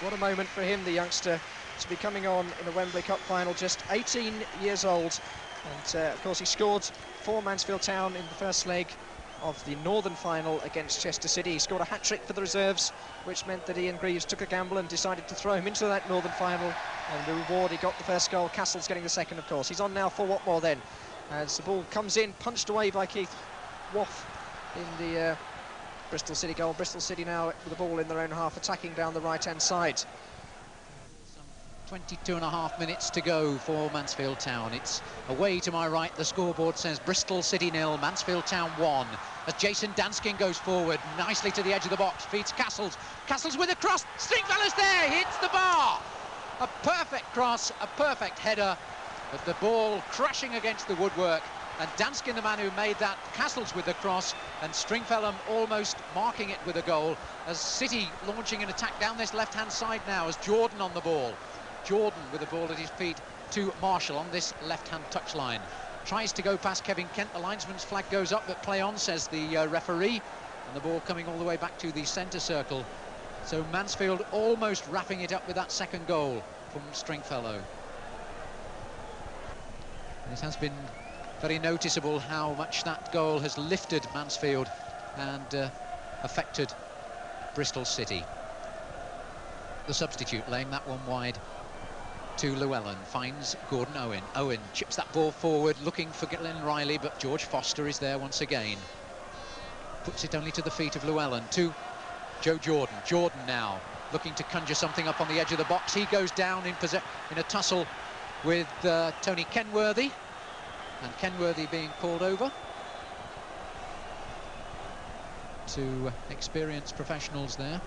What a moment for him, the youngster, to be coming on in the Wembley Cup final, just 18 years old. And of course, he scored for Mansfield Town in the first leg of the Northern final against Chester City. He scored a hat-trick for the reserves, which meant that Ian Greaves took a gamble and decided to throw him into that Northern final, and the reward, he got the first goal. Castle's getting the second, of course. He's on now for Watmore then, as the ball comes in, punched away by Keith Woff in the Bristol City goal. Bristol City now with the ball in their own half, attacking down the right-hand side. 22.5 minutes to go for Mansfield Town. It's away to my right. The scoreboard says Bristol City 0, Mansfield Town 1. As Jason Danskin goes forward nicely to the edge of the box, feeds Castles. Castles with a cross. Stringfellow's there, hits the bar. A perfect cross, a perfect header, but the ball crashing against the woodwork. And Danskin, the man who made that, Castles with the cross, and Stringfellow almost marking it with a goal. As City launching an attack down this left-hand side now, as Jordan on the ball. Jordan with the ball at his feet to Marshall on this left-hand touchline. tries to go past Kevin Kent. The linesman's flag goes up, but play on, says the referee. And the ball coming all the way back to the centre circle. So Mansfield almost wrapping it up with that second goal from Stringfellow. And it has been very noticeable how much that goal has lifted Mansfield and affected Bristol City. The substitute laying that one wide to Llewellyn, finds Gordon Owen. Owen chips that ball forward, looking for Glenn Riley, but George Foster is there once again. Puts it only to the feet of Llewellyn, to Joe Jordan. Jordan now looking to conjure something up on the edge of the box. He goes down in a tussle with Tony Kenworthy, and Kenworthy being called over. To experienced professionals there.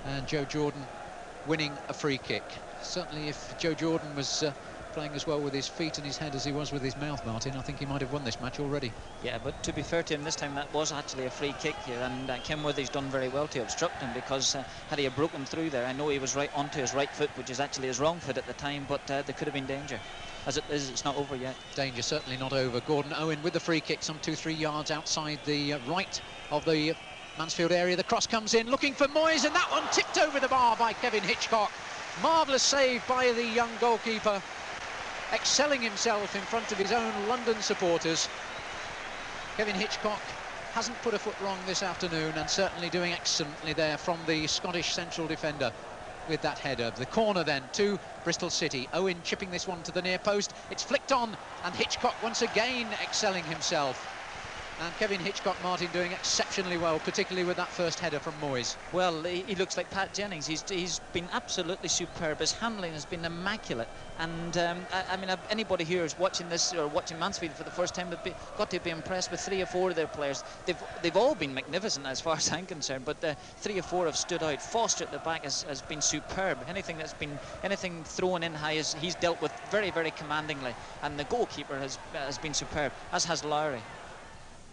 And Joe Jordan winning a free kick. Certainly if Joe Jordan was playing as well with his feet and his head as he was with his mouth, Martin, I think he might have won this match already. Yeah, but to be fair to him, this time that was actually a free kick here, and Kenworthy's done very well to obstruct him, because had he broken through there, I know he was right onto his right foot, which is actually his wrong foot at the time, but there could have been danger. As it is, it's not over yet. Danger certainly not over. Gordon Owen with the free kick, some 2-3 yards outside the right of the Mansfield area. The cross comes in, looking for Moyes, and that one tipped over the bar by Kevin Hitchcock. Marvellous save by the young goalkeeper, excelling himself in front of his own London supporters. Kevin Hitchcock hasn't put a foot wrong this afternoon, and certainly doing excellently there from the Scottish central defender with that header. The corner then to Bristol City. Owen chipping this one to the near post. It's flicked on, and Hitchcock once again excelling himself. And Kevin Hitchcock, Martin, doing exceptionally well, particularly with that first header from Moyes. Well, he looks like Pat Jennings. He's been absolutely superb. His handling has been immaculate. And I mean, anybody here who's watching this or watching Mansfield for the first time have got to be impressed with 3 or 4 of their players. They've all been magnificent as far as I'm concerned, but 3 or 4 have stood out. Foster at the back has been superb. Anything thrown in high, he's dealt with very, very commandingly. And the goalkeeper has been superb, as has Lowry.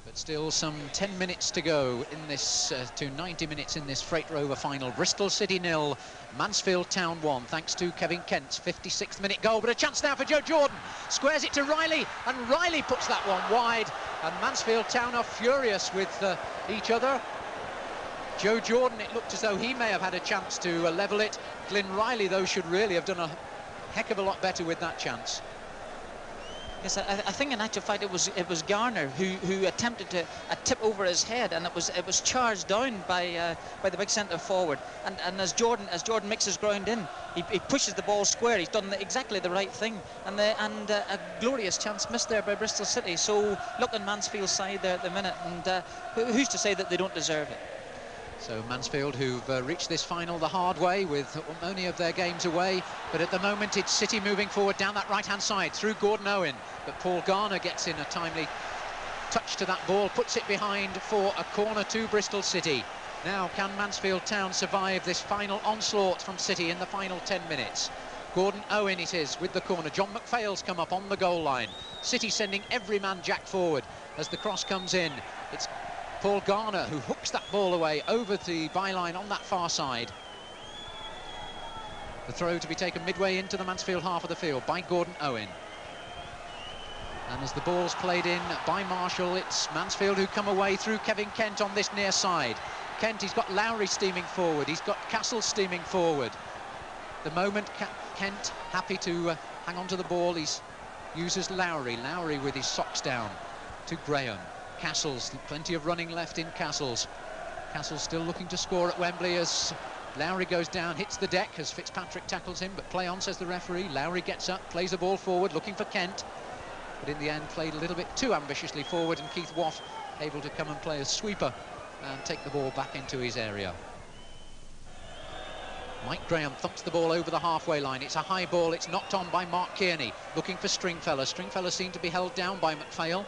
But still some 10 minutes to go in this, to 90 minutes in this Freight Rover final. Bristol City 0, Mansfield Town 1, thanks to Kevin Kent's 56th minute goal. But a chance now for Joe Jordan. Squares it to Riley, and Riley puts that one wide. And Mansfield Town are furious with each other. Joe Jordan, it looked as though he may have had a chance to level it. Glenn Riley, though, should really have done a heck of a lot better with that chance. Yes, I think in actual fact it was Garner who attempted a tip over his head, and it was charged down by the big centre forward. And as Jordan mixes ground in, he pushes the ball square. He's done exactly the right thing, and a glorious chance missed there by Bristol City. So look on Mansfield's side there at the minute, and who's to say that they don't deserve it? So Mansfield, who've reached this final the hard way with only of their games away, but at the moment it's City moving forward down that right-hand side through Gordon Owen, but Paul Garner gets in a timely touch to that ball, puts it behind for a corner to Bristol City. Now, can Mansfield Town survive this final onslaught from City in the final 10 minutes? Gordon Owen it is with the corner. John McPhail's come up on the goal line. City sending every man jack forward as the cross comes in. It's Paul Garner who hooks that ball away over the byline on that far side. The throw to be taken midway into the Mansfield half of the field by Gordon Owen. And as the ball's played in by Marshall, it's Mansfield who come away through Kevin Kent on this near side. Kent, he's got Lowry steaming forward, he's got Castle steaming forward. The moment Kent happy to hang on to the ball, he uses Lowry with his socks down to Graham. Castles, plenty of running left in Castles. Castles still looking to score at Wembley as Lowry goes down, hits the deck as Fitzpatrick tackles him, but play on, says the referee. Lowry gets up, plays the ball forward, looking for Kent, but in the end played a little bit too ambitiously forward, and Keith Waugh able to come and play as sweeper and take the ball back into his area. Mike Graham thumps the ball over the halfway line. It's a high ball, it's knocked on by Mark Kearney, looking for Stringfellow. Stringfellow seemed to be held down by McPhail,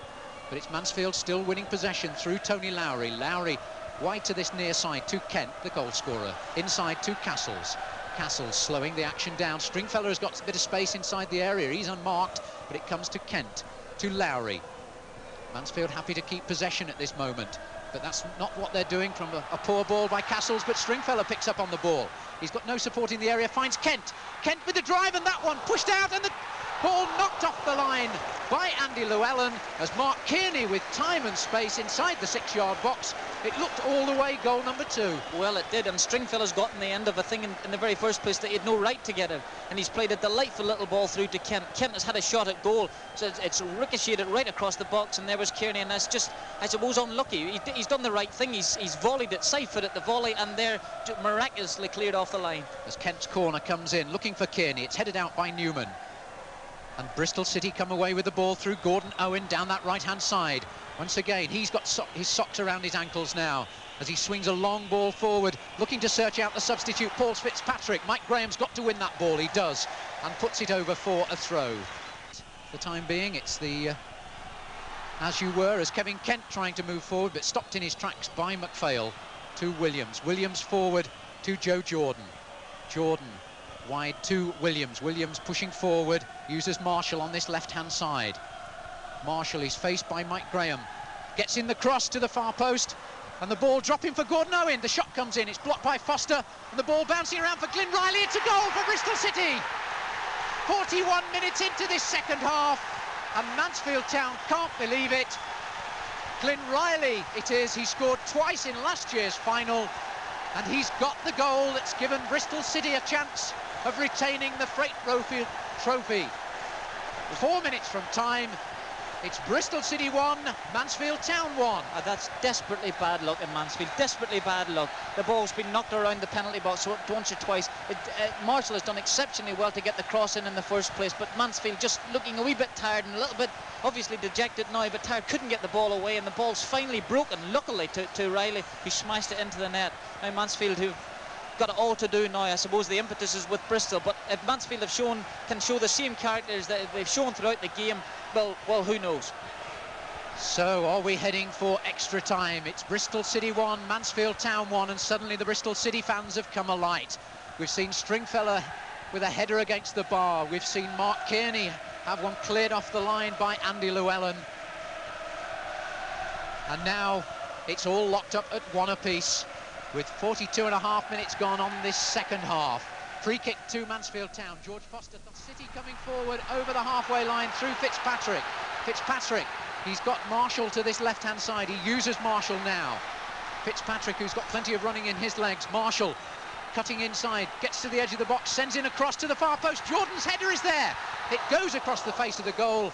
but it's Mansfield still winning possession through Tony Lowry. Lowry wide to this near side to Kent, the goal scorer. Inside to Castles. Castles slowing the action down. Stringfellow has got a bit of space inside the area. He's unmarked, but it comes to Kent, to Lowry. Mansfield happy to keep possession at this moment, but that's not what they're doing from a poor ball by Castles, but Stringfellow picks up on the ball. He's got no support in the area, finds Kent. Kent with the drive, and that one pushed out, and Ball knocked off the line by Andy Llewellyn as Mark Kearney, with time and space inside the 6-yard box. It looked all the way goal number 2. Well, it did, and Stringfellow's gotten the end of a thing in the very first place that he had no right to get it, and he's played a delightful little ball through to Kent. Kent has had a shot at goal, so it's ricocheted right across the box, and there was Kearney, and that's just, I suppose, unlucky. He's done the right thing. He's volleyed it, side-foot at the volley, and they're miraculously cleared off the line. As Kent's corner comes in, looking for Kearney, it's headed out by Newman. And Bristol City come away with the ball through Gordon Owen down that right-hand side. Once again, he's got his socks around his ankles now as he swings a long ball forward, looking to search out the substitute, Paul Fitzpatrick. Mike Graham's got to win that ball, he does, and puts it over for a throw. For the time being, it's the as you were, as Kevin Kent trying to move forward, but stopped in his tracks by McPhail to Williams. Williams forward to Joe Jordan. Jordan wide to Williams. Williams pushing forward, uses Marshall on this left-hand side. Marshall is faced by Mike Graham. Gets in the cross to the far post, and the ball dropping for Gordon Owen. The shot comes in, it's blocked by Foster, and the ball bouncing around for Glyn Riley. It's a goal for Bristol City. 41 minutes into this second half, and Mansfield Town can't believe it. Glyn Riley it is, he scored twice in last year's final, and he's got the goal that's given Bristol City a chance of retaining the Freight Trophy. 4 minutes from time, it's Bristol City 1, Mansfield Town 1. That's desperately bad luck in Mansfield, desperately bad luck. The ball's been knocked around the penalty box once or twice. Marshall has done exceptionally well to get the cross in the first place, but Mansfield just looking a wee bit tired and a little bit obviously dejected now, but tired, couldn't get the ball away, and the ball's finally broken, luckily, to Riley, who smashed it into the net. Now Mansfield, who've got it all to do now, I suppose the impetus is with Bristol, but if Mansfield can show the same characters that they've shown throughout the game, well, who knows? So are we heading for extra time? It's Bristol City 1, Mansfield Town 1, and suddenly the Bristol City fans have come alight. We've seen Stringfellow with a header against the bar. We've seen Mark Kearney have one cleared off the line by Andy Llewellyn. And now it's all locked up at 1 apiece, with 42.5 minutes gone on this second half. Free kick to Mansfield Town. George Foster, City coming forward over the halfway line through Fitzpatrick. Fitzpatrick, he's got Marshall to this left-hand side. He uses Marshall now. Fitzpatrick, who's got plenty of running in his legs. Marshall cutting inside, gets to the edge of the box, sends in a cross to the far post. Jordan's header is there. It goes across the face of the goal.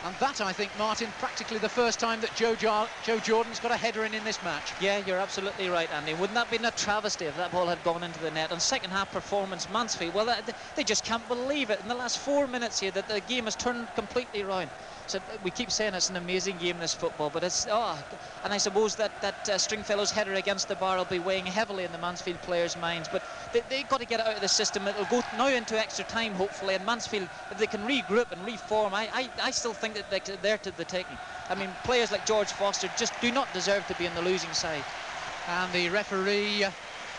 And that, I think, Martin, practically the first time that Joe Jordan's got a header in this match. Yeah, you're absolutely right, Andy. Wouldn't that have been a travesty if that ball had gone into the net? And second half performance, Mansfield, well, they just can't believe it. In the last 4 minutes here, that the game has turned completely around. So we keep saying it's an amazing game, this football, but it's, and I suppose that Stringfellow's header against the bar will be weighing heavily in the Mansfield players' minds, but they've got to get it out of the system. It'll go now into extra time, hopefully, and Mansfield, if they can regroup and reform, I still think that they're to the taking. I mean, players like George Foster just do not deserve to be on the losing side. And the referee,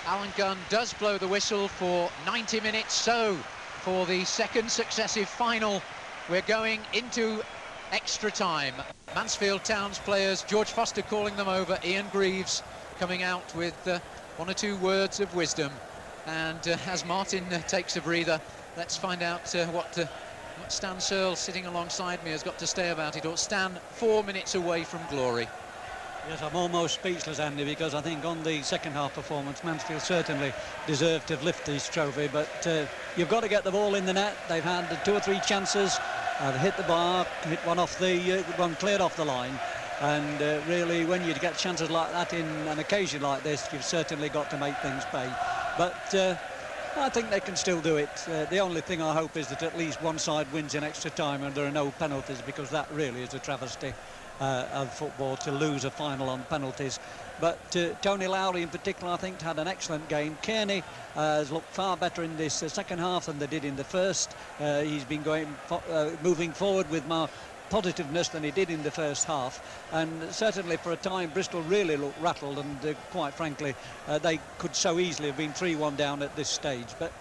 Alan Gunn, does blow the whistle for 90 minutes. So, for the second successive final, we're going into extra time. Mansfield Town's players, George Foster calling them over, Ian Greaves coming out with 1 or 2 words of wisdom. And as Martin takes a breather, let's find out what Stan Searle, sitting alongside me, has got to say about it. Or Stan, 4 minutes away from glory. Yes, I'm almost speechless, Andy, because I think on the second half performance, Mansfield certainly deserved to have lifted this trophy, but you've got to get the ball in the net. They've had 2 or 3 chances. They've hit the bar, hit one off the one cleared off the line, and really, when you get chances like that in an occasion like this, you've certainly got to make things pay. But I think they can still do it. The only thing I hope is that at least one side wins in extra time and there are no penalties, because that really is a travesty of football to lose a final on penalties. But Tony Lowry in particular, I think, had an excellent game. Kearney has looked far better in this second half than they did in the first. He's been moving forward with more positiveness than he did in the first half, and certainly for a time Bristol really looked rattled, and quite frankly they could so easily have been 3-1 down at this stage. But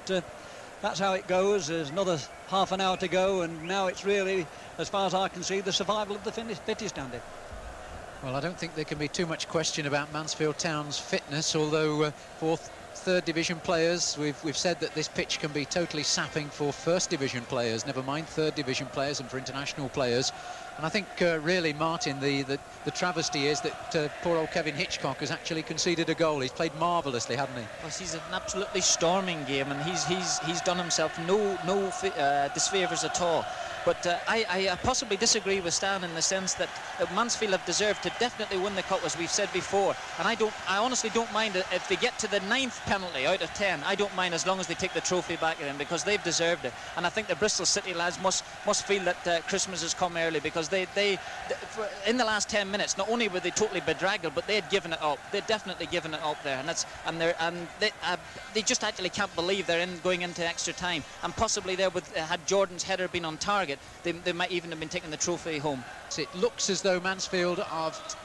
that's how it goes. There's another half an hour to go, and now it's really, as far as I can see, the survival of the fittest, Andy. Well, I don't think there can be too much question about Mansfield Town's fitness, although for third division players. We've said that this pitch can be totally sapping for first division players, never mind third division players, and for international players. And I think really, Martin, the travesty is that poor old Kevin Hitchcock has actually conceded a goal. He's played marvellously, hasn't he? Well, he's an absolutely storming game, and he's done himself no disfavours at all. But I possibly disagree with Stan in the sense that Mansfield have deserved to definitely win the cup, as we've said before. And I honestly don't mind if they get to the 9th penalty out of 10. I don't mind, as long as they take the trophy back in, because they've deserved it. And I think the Bristol City lads must feel that Christmas has come early, because they in the last 10 minutes, not only were they totally bedraggled, but they had given it up. They'd definitely given it up there, and they just actually can't believe they're going into extra time. And possibly there, had Jordan's header been on target, they might even have been taking the trophy home. It looks as though Mansfield have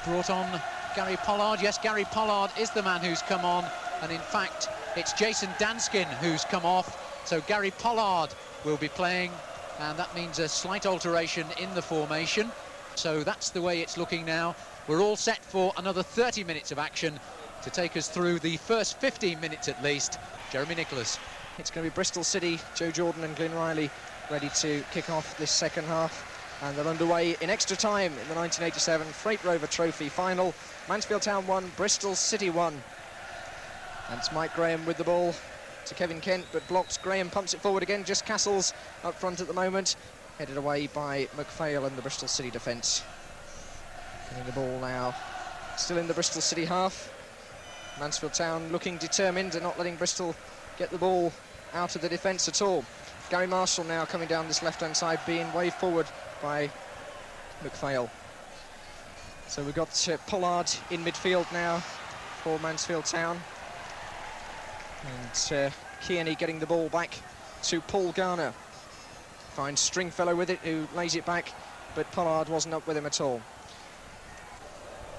brought on Gary Pollard. Yes, Gary Pollard is the man who's come on, and in fact it's Jason Danskin who's come off, so Gary Pollard will be playing, and that means a slight alteration in the formation. So that's the way it's looking now. We're all set for another 30 minutes of action to take us through the first 15 minutes at least. Jeremy Nicholas. It's going to be Bristol City, Joe Jordan and Glyn Riley ready to kick off this second half, and they're underway in extra time in the 1987 Freight Rover Trophy Final. Mansfield Town 1, Bristol City 1. And it's Mike Graham with the ball to Kevin Kent, but blocked. Graham pumps it forward again. Just Castles up front at the moment, headed away by McPhail and the Bristol City defence. Getting the ball now, still in the Bristol City half. Mansfield Town looking determined and not letting Bristol get the ball out of the defence at all. Gary Marshall now coming down this left-hand side, being waved forward by McPhail. So we've got Pollard in midfield now for Mansfield Town. And Kearney getting the ball back to Paul Garner. Finds Stringfellow with it, who lays it back, but Pollard wasn't up with him at all.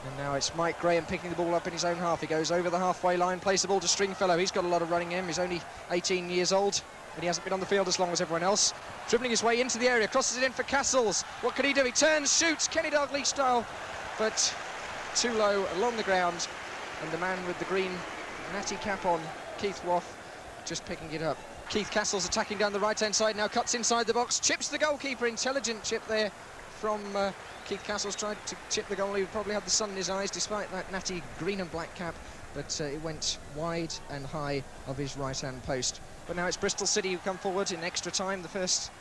And now it's Mike Graham picking the ball up in his own half. He goes over the halfway line, plays the ball to Stringfellow. He's got a lot of running in him. He's only 18 years old, but he hasn't been on the field as long as everyone else. Dribbling his way into the area, crosses it in for Castles. What can he do? He turns, shoots, Kenny Dalglish style, but too low along the ground. And the man with the green natty cap on, Keith Waugh, just picking it up. Keith Castles attacking down the right-hand side now, cuts inside the box, chips the goalkeeper. Intelligent chip there from Keith Castles. Tried to chip the goal. He probably had the sun in his eyes despite that natty green and black cap, but it went wide and high of his right-hand post. But now it's Bristol City who come forward in extra time, the first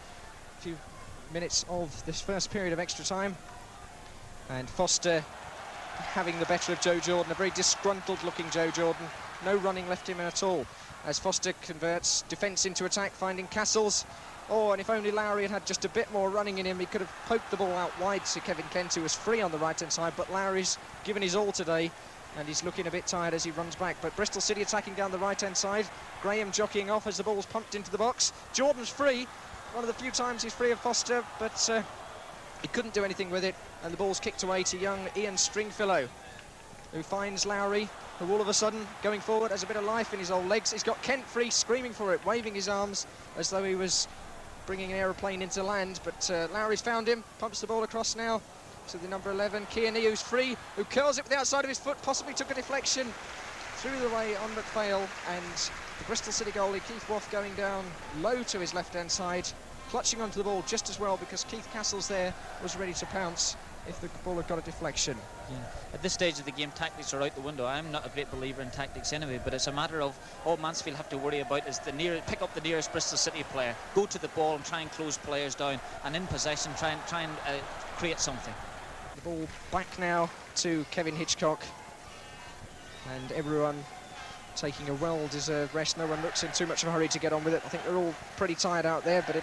few minutes of this first period of extra time. And Foster having the better of Joe Jordan, a very disgruntled looking Joe Jordan. No running left him at all, as Foster converts defence into attack, finding Castles. Oh, and if only Lowry had just a bit more running in him, he could have poked the ball out wide to Kevin Kent, who was free on the right-hand side, but Lowry's given his all today, and he's looking a bit tired as he runs back. But Bristol City attacking down the right-hand side. Graham jockeying off as the ball's pumped into the box. Jordan's free, one of the few times he's free of Foster, but he couldn't do anything with it, and the ball's kicked away to young Ian Stringfellow, who finds Lowry, who all of a sudden, going forward, has a bit of life in his old legs. He's got Kent free, screaming for it, waving his arms as though he was bringing an aeroplane into land, but Lowry's found him, pumps the ball across now to the number 11, Kearney, who's free, who curls it with the outside of his foot, possibly took a deflection through the way on McPhail, and the Bristol City goalie, Keith Waugh, going down low to his left-hand side, clutching onto the ball just as well, because Keith Castles there was ready to pounce if the ball had got a deflection. Yeah. At this stage of the game, tactics are out the window. I'm not a great believer in tactics anyway, but it's a matter of all Mansfield have to worry about is pick up the nearest Bristol City player, go to the ball and try and close players down, and in possession try and create something. The ball back now to Kevin Hitchcock, and everyone taking a well-deserved rest. No one looks in too much of a hurry to get on with it. I think they're all pretty tired out there, but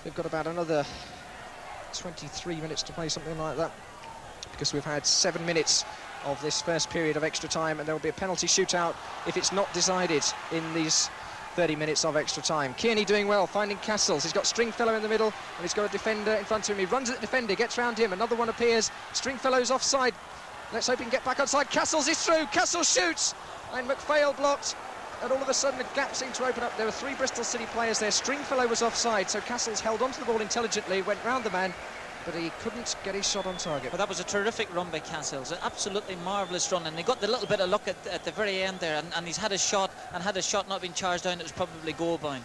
they've got about another 23 minutes to play, something like that, because we've had 7 minutes of this first period of extra time, and there will be a penalty shootout if it's not decided in these 30 minutes of extra time. Kearney doing well, finding Castles. He's got Stringfellow in the middle, and he's got a defender in front of him. He runs at the defender, gets round him, another one appears. Stringfellow's offside. Let's hope he can get back outside. Castles is through, Castles shoots, and McPhail blocked. And all of a sudden, a gap seemed to open up. There were 3 Bristol City players there. Stringfellow was offside, so Castles held onto the ball intelligently, went round the man, but he couldn't get his shot on target. Well, that was a terrific run by Cassels, an absolutely marvellous run, and he got the little bit of luck at the very end there, and he's had a shot, and had a shot not been charged down, it was probably goal bound.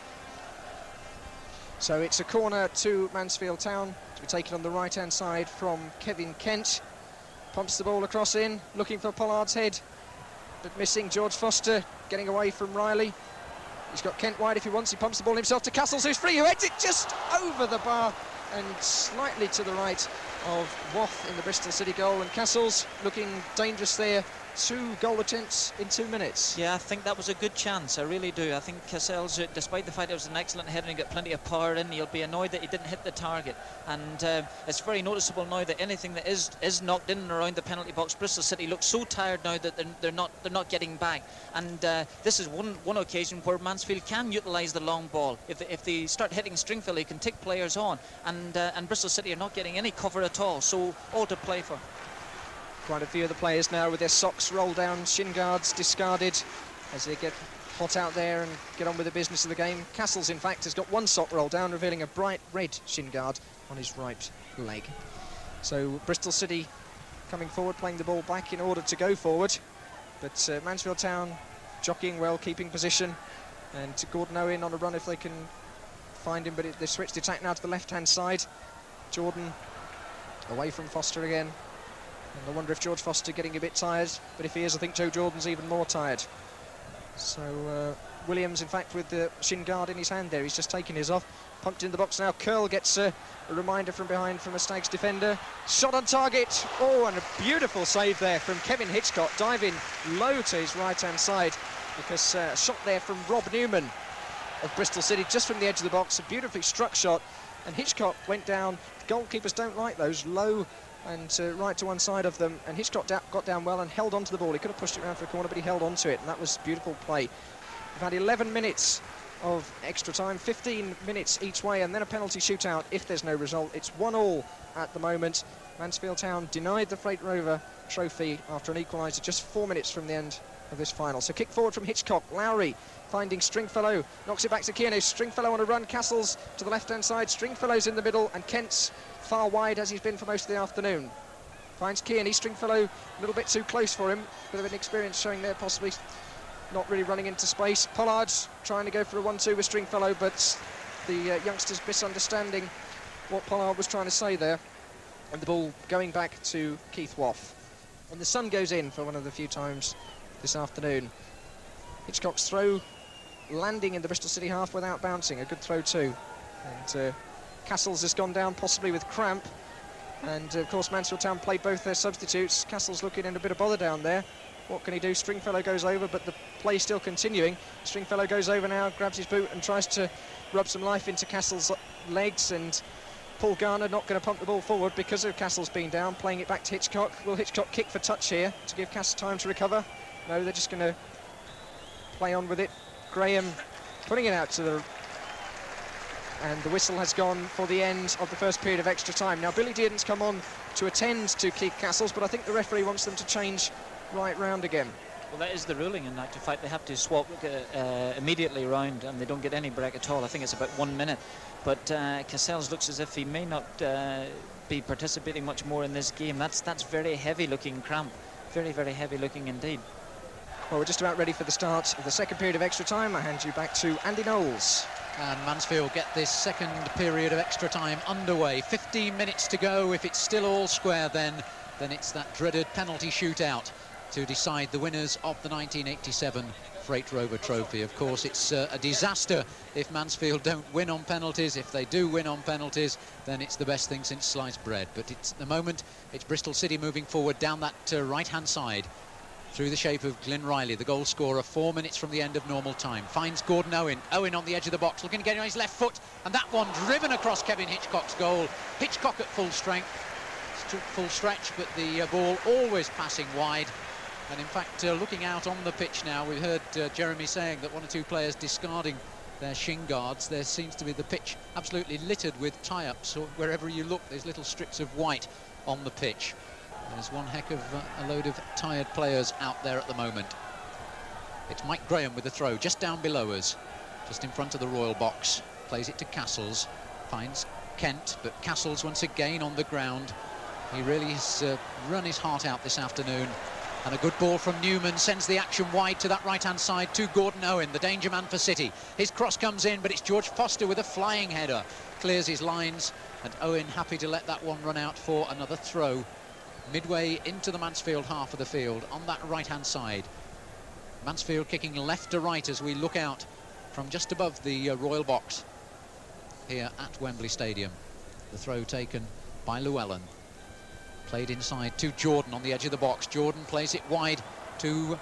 So it's a corner to Mansfield Town, to be taken on the right-hand side from Kevin Kent. Pumps the ball across in, looking for Pollard's head, but missing. George Foster getting away from Riley. He's got Kent wide if he wants. He pumps the ball himself to Cassels, who's free, who heads it just over the bar and slightly to the right of Wath in the Bristol City goal. And Cassels looking dangerous there. 2 goal attempts in 2 minutes. Yeah, I think that was a good chance, I really do. I think Cassels, despite the fact it was an excellent header and got plenty of power in, he'll be annoyed that he didn't hit the target. And it's very noticeable now that anything that is knocked in and around the penalty box, Bristol City look so tired now that they're not getting back. And this is one occasion where Mansfield can utilise the long ball. If they start hitting Stringfellow, he can take players on. And Bristol City are not getting any cover at all, so all to play for. Quite a few of the players now with their socks rolled down, shin guards discarded as they get hot out there and get on with the business of the game. Cassels, in fact, has got 1 sock rolled down, revealing a bright red shin guard on his right leg. So Bristol City coming forward, playing the ball back in order to go forward. But Mansfield Town jockeying well, keeping position. And Gordon Owen on a run if they can find him, but they switched the attack now to the left-hand side. Jordan away from Foster again. And I wonder if George Foster getting a bit tired, but if he is, I think Joe Jordan's even more tired. So Williams, in fact, with the shin guard in his hand there, he's just taking his off. Pumped in the box now. Curl gets a reminder from behind from a Stags defender. Shot on target. Oh, and a beautiful save there from Kevin Hitchcock, diving low to his right-hand side, because a shot there from Rob Newman of Bristol City, just from the edge of the box. A beautifully struck shot, and Hitchcock went down. Goalkeepers don't like those low and right to one side of them, and Hitchcock got down well and held on to the ball. He could have pushed it around for a corner, but he held on to it, and that was beautiful play. We've had 11 minutes of extra time, 15 minutes each way, and then a penalty shootout if there's no result. It's 1-1 at the moment. Mansfield Town denied the Freight Rover Trophy after an equaliser just 4 minutes from the end of this final. So kick forward from Hitchcock. Lowry finding Stringfellow, knocks it back to Kearney. Stringfellow on a run. Cassels to the left-hand side. Stringfellow's in the middle, and Kent's far wide as he's been for most of the afternoon. Finds Kearney. Stringfellow a little bit too close for him. Bit of an experience showing there, possibly not really running into space. Pollard's trying to go for a 1-2 with Stringfellow, but the youngsters misunderstanding what Pollard was trying to say there. And the ball going back to Keith Wath. And the sun goes in for one of the few times this afternoon. Hitchcock's throw landing in the Bristol City half without bouncing. A good throw too. And Cassels has gone down possibly with cramp. And of course Mansfield Town played both their substitutes. Cassels looking in a bit of bother down there. What can he do? Stringfellow goes over, but the play still continuing. Stringfellow goes over now, grabs his boot and tries to rub some life into Cassels' legs, and Paul Garner not going to pump the ball forward because of Cassels being down, playing it back to Hitchcock. Will Hitchcock kick for touch here to give Cassels time to recover? No, they're just going to play on with it. Graham putting it out to the... And the whistle has gone for the end of the first period of extra time. Now, Billy Dearden's come on to attend to Keith Cassels, but I think the referee wants them to change right round again. Well, that is the ruling in actual fact. They have to swap immediately round, and they don't get any break at all. I think it's about 1 minute. But Cassels looks as if he may not be participating much more in this game. That's very heavy-looking cramp. Very, very heavy-looking indeed. Well, we're just about ready for the start of the second period of extra time. I hand you back to Andy Knowles. And Mansfield get this second period of extra time underway. 15 minutes to go. If it's still all square, then it's that dreaded penalty shootout to decide the winners of the 1987 Freight Rover Trophy. Of course, it's a disaster if Mansfield don't win on penalties. If they do win on penalties, then it's the best thing since sliced bread. But at the moment, it's Bristol City moving forward down that right-hand side through the shape of Glyn Riley, the goal scorer, 4 minutes from the end of normal time. Finds Gordon Owen. Owen on the edge of the box, looking to get on his left foot, and that one driven across Kevin Hitchcock's goal. Hitchcock at full strength, full stretch, but the ball always passing wide. And in fact, looking out on the pitch now, we heard Jeremy saying that 1 or 2 players discarding their shin guards. There seems to be the pitch absolutely littered with tie-ups. So wherever you look, there's little strips of white on the pitch. There's one heck of a load of tired players out there at the moment. It's Mike Graham with the throw, just down below us, just in front of the Royal box. Plays it to Cassels, finds Kent, but Castles once again on the ground. He really has run his heart out this afternoon. And a good ball from Newman sends the action wide to that right-hand side to Gordon Owen, the danger man for City. His cross comes in, but it's George Foster with a flying header. Clears his lines, and Owen happy to let that one run out for another throw. Midway into the Mansfield half of the field, on that right-hand side. Mansfield kicking left to right as we look out from just above the Royal Box here at Wembley Stadium. The throw taken by Llewellyn. Played inside to Jordan on the edge of the box. Jordan plays it wide to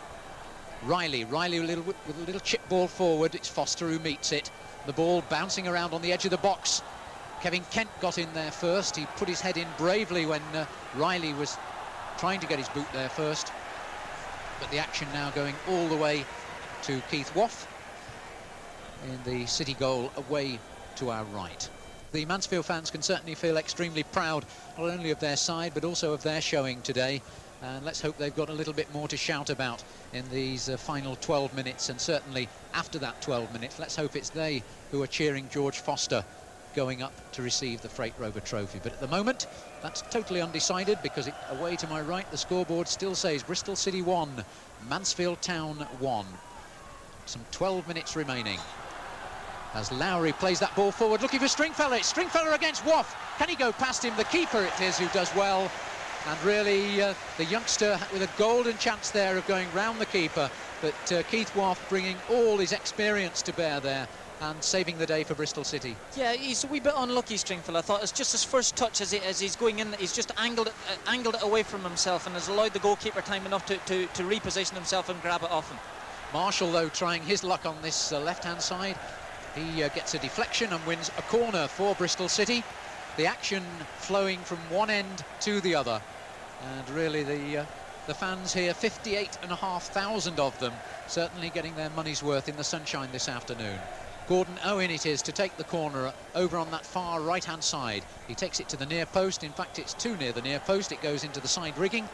Riley. Riley with a little chip ball forward. It's Foster who meets it. The ball bouncing around on the edge of the box. Kevin Kent got in there first. He put his head in bravely when Riley was trying to get his boot there first. But the action now going all the way to Keith Waugh in the City goal away to our right. The Mansfield fans can certainly feel extremely proud, not only of their side, but also of their showing today. And let's hope they've got a little bit more to shout about in these final 12 minutes, and certainly after that 12 minutes. Let's hope it's they who are cheering George Foster going up to receive the Freight Rover Trophy. But at the moment, that's totally undecided, because away to my right, the scoreboard still says Bristol City 1, Mansfield Town 1. Some 12 minutes remaining. As Lowry plays that ball forward, looking for Stringfellow. It's Stringfellow against Waugh. Can he go past him? The keeper it is who does well. And really, the youngster with a golden chance there of going round the keeper. But Keith Waugh bringing all his experience to bear there and saving the day for Bristol City. Yeah, he's a wee bit unlucky, Stringfellow. I thought it's just his first touch as he's going in. He's just angled it away from himself and has allowed the goalkeeper time enough to reposition himself and grab it off him. Marshall, though, trying his luck on this left-hand side. He gets a deflection and wins a corner for Bristol City. The action flowing from one end to the other. And really the fans here, 58,500 of them, certainly getting their money's worth in the sunshine this afternoon. Gordon Owen it is to take the corner over on that far right-hand side. He takes it to the near post. In fact, it's too near the near post. It goes into the side rigging.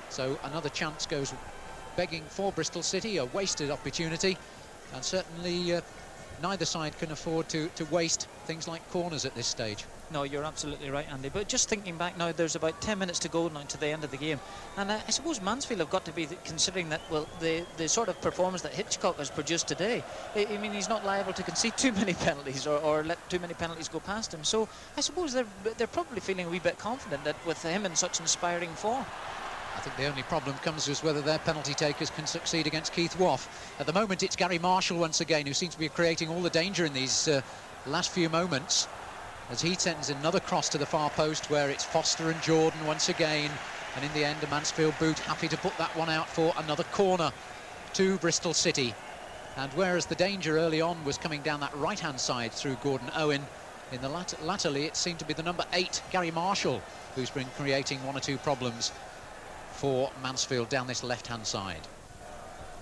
So another chance goes begging for Bristol City, a wasted opportunity. And certainly neither side can afford to waste things like corners at this stage. No, you're absolutely right, Andy. But just thinking back now, there's about 10 minutes to go now to the end of the game. And I suppose Mansfield have got to be considering that, well, the sort of performance that Hitchcock has produced today, I mean, he's not liable to concede too many penalties or let too many penalties go past him. So I suppose they're probably feeling a wee bit confident that with him in such inspiring form. I think the only problem comes is whether their penalty takers can succeed against Keith Waugh. At the moment, it's Gary Marshall once again who seems to be creating all the danger in these last few moments, as he sends another cross to the far post where it's Foster and Jordan once again. And in the end, a Mansfield boot happy to put that one out for another corner to Bristol City. And whereas the danger early on was coming down that right-hand side through Gordon Owen, in the latterly it seemed to be the number 8, Gary Marshall, who's been creating one or two problems for Mansfield down this left-hand side.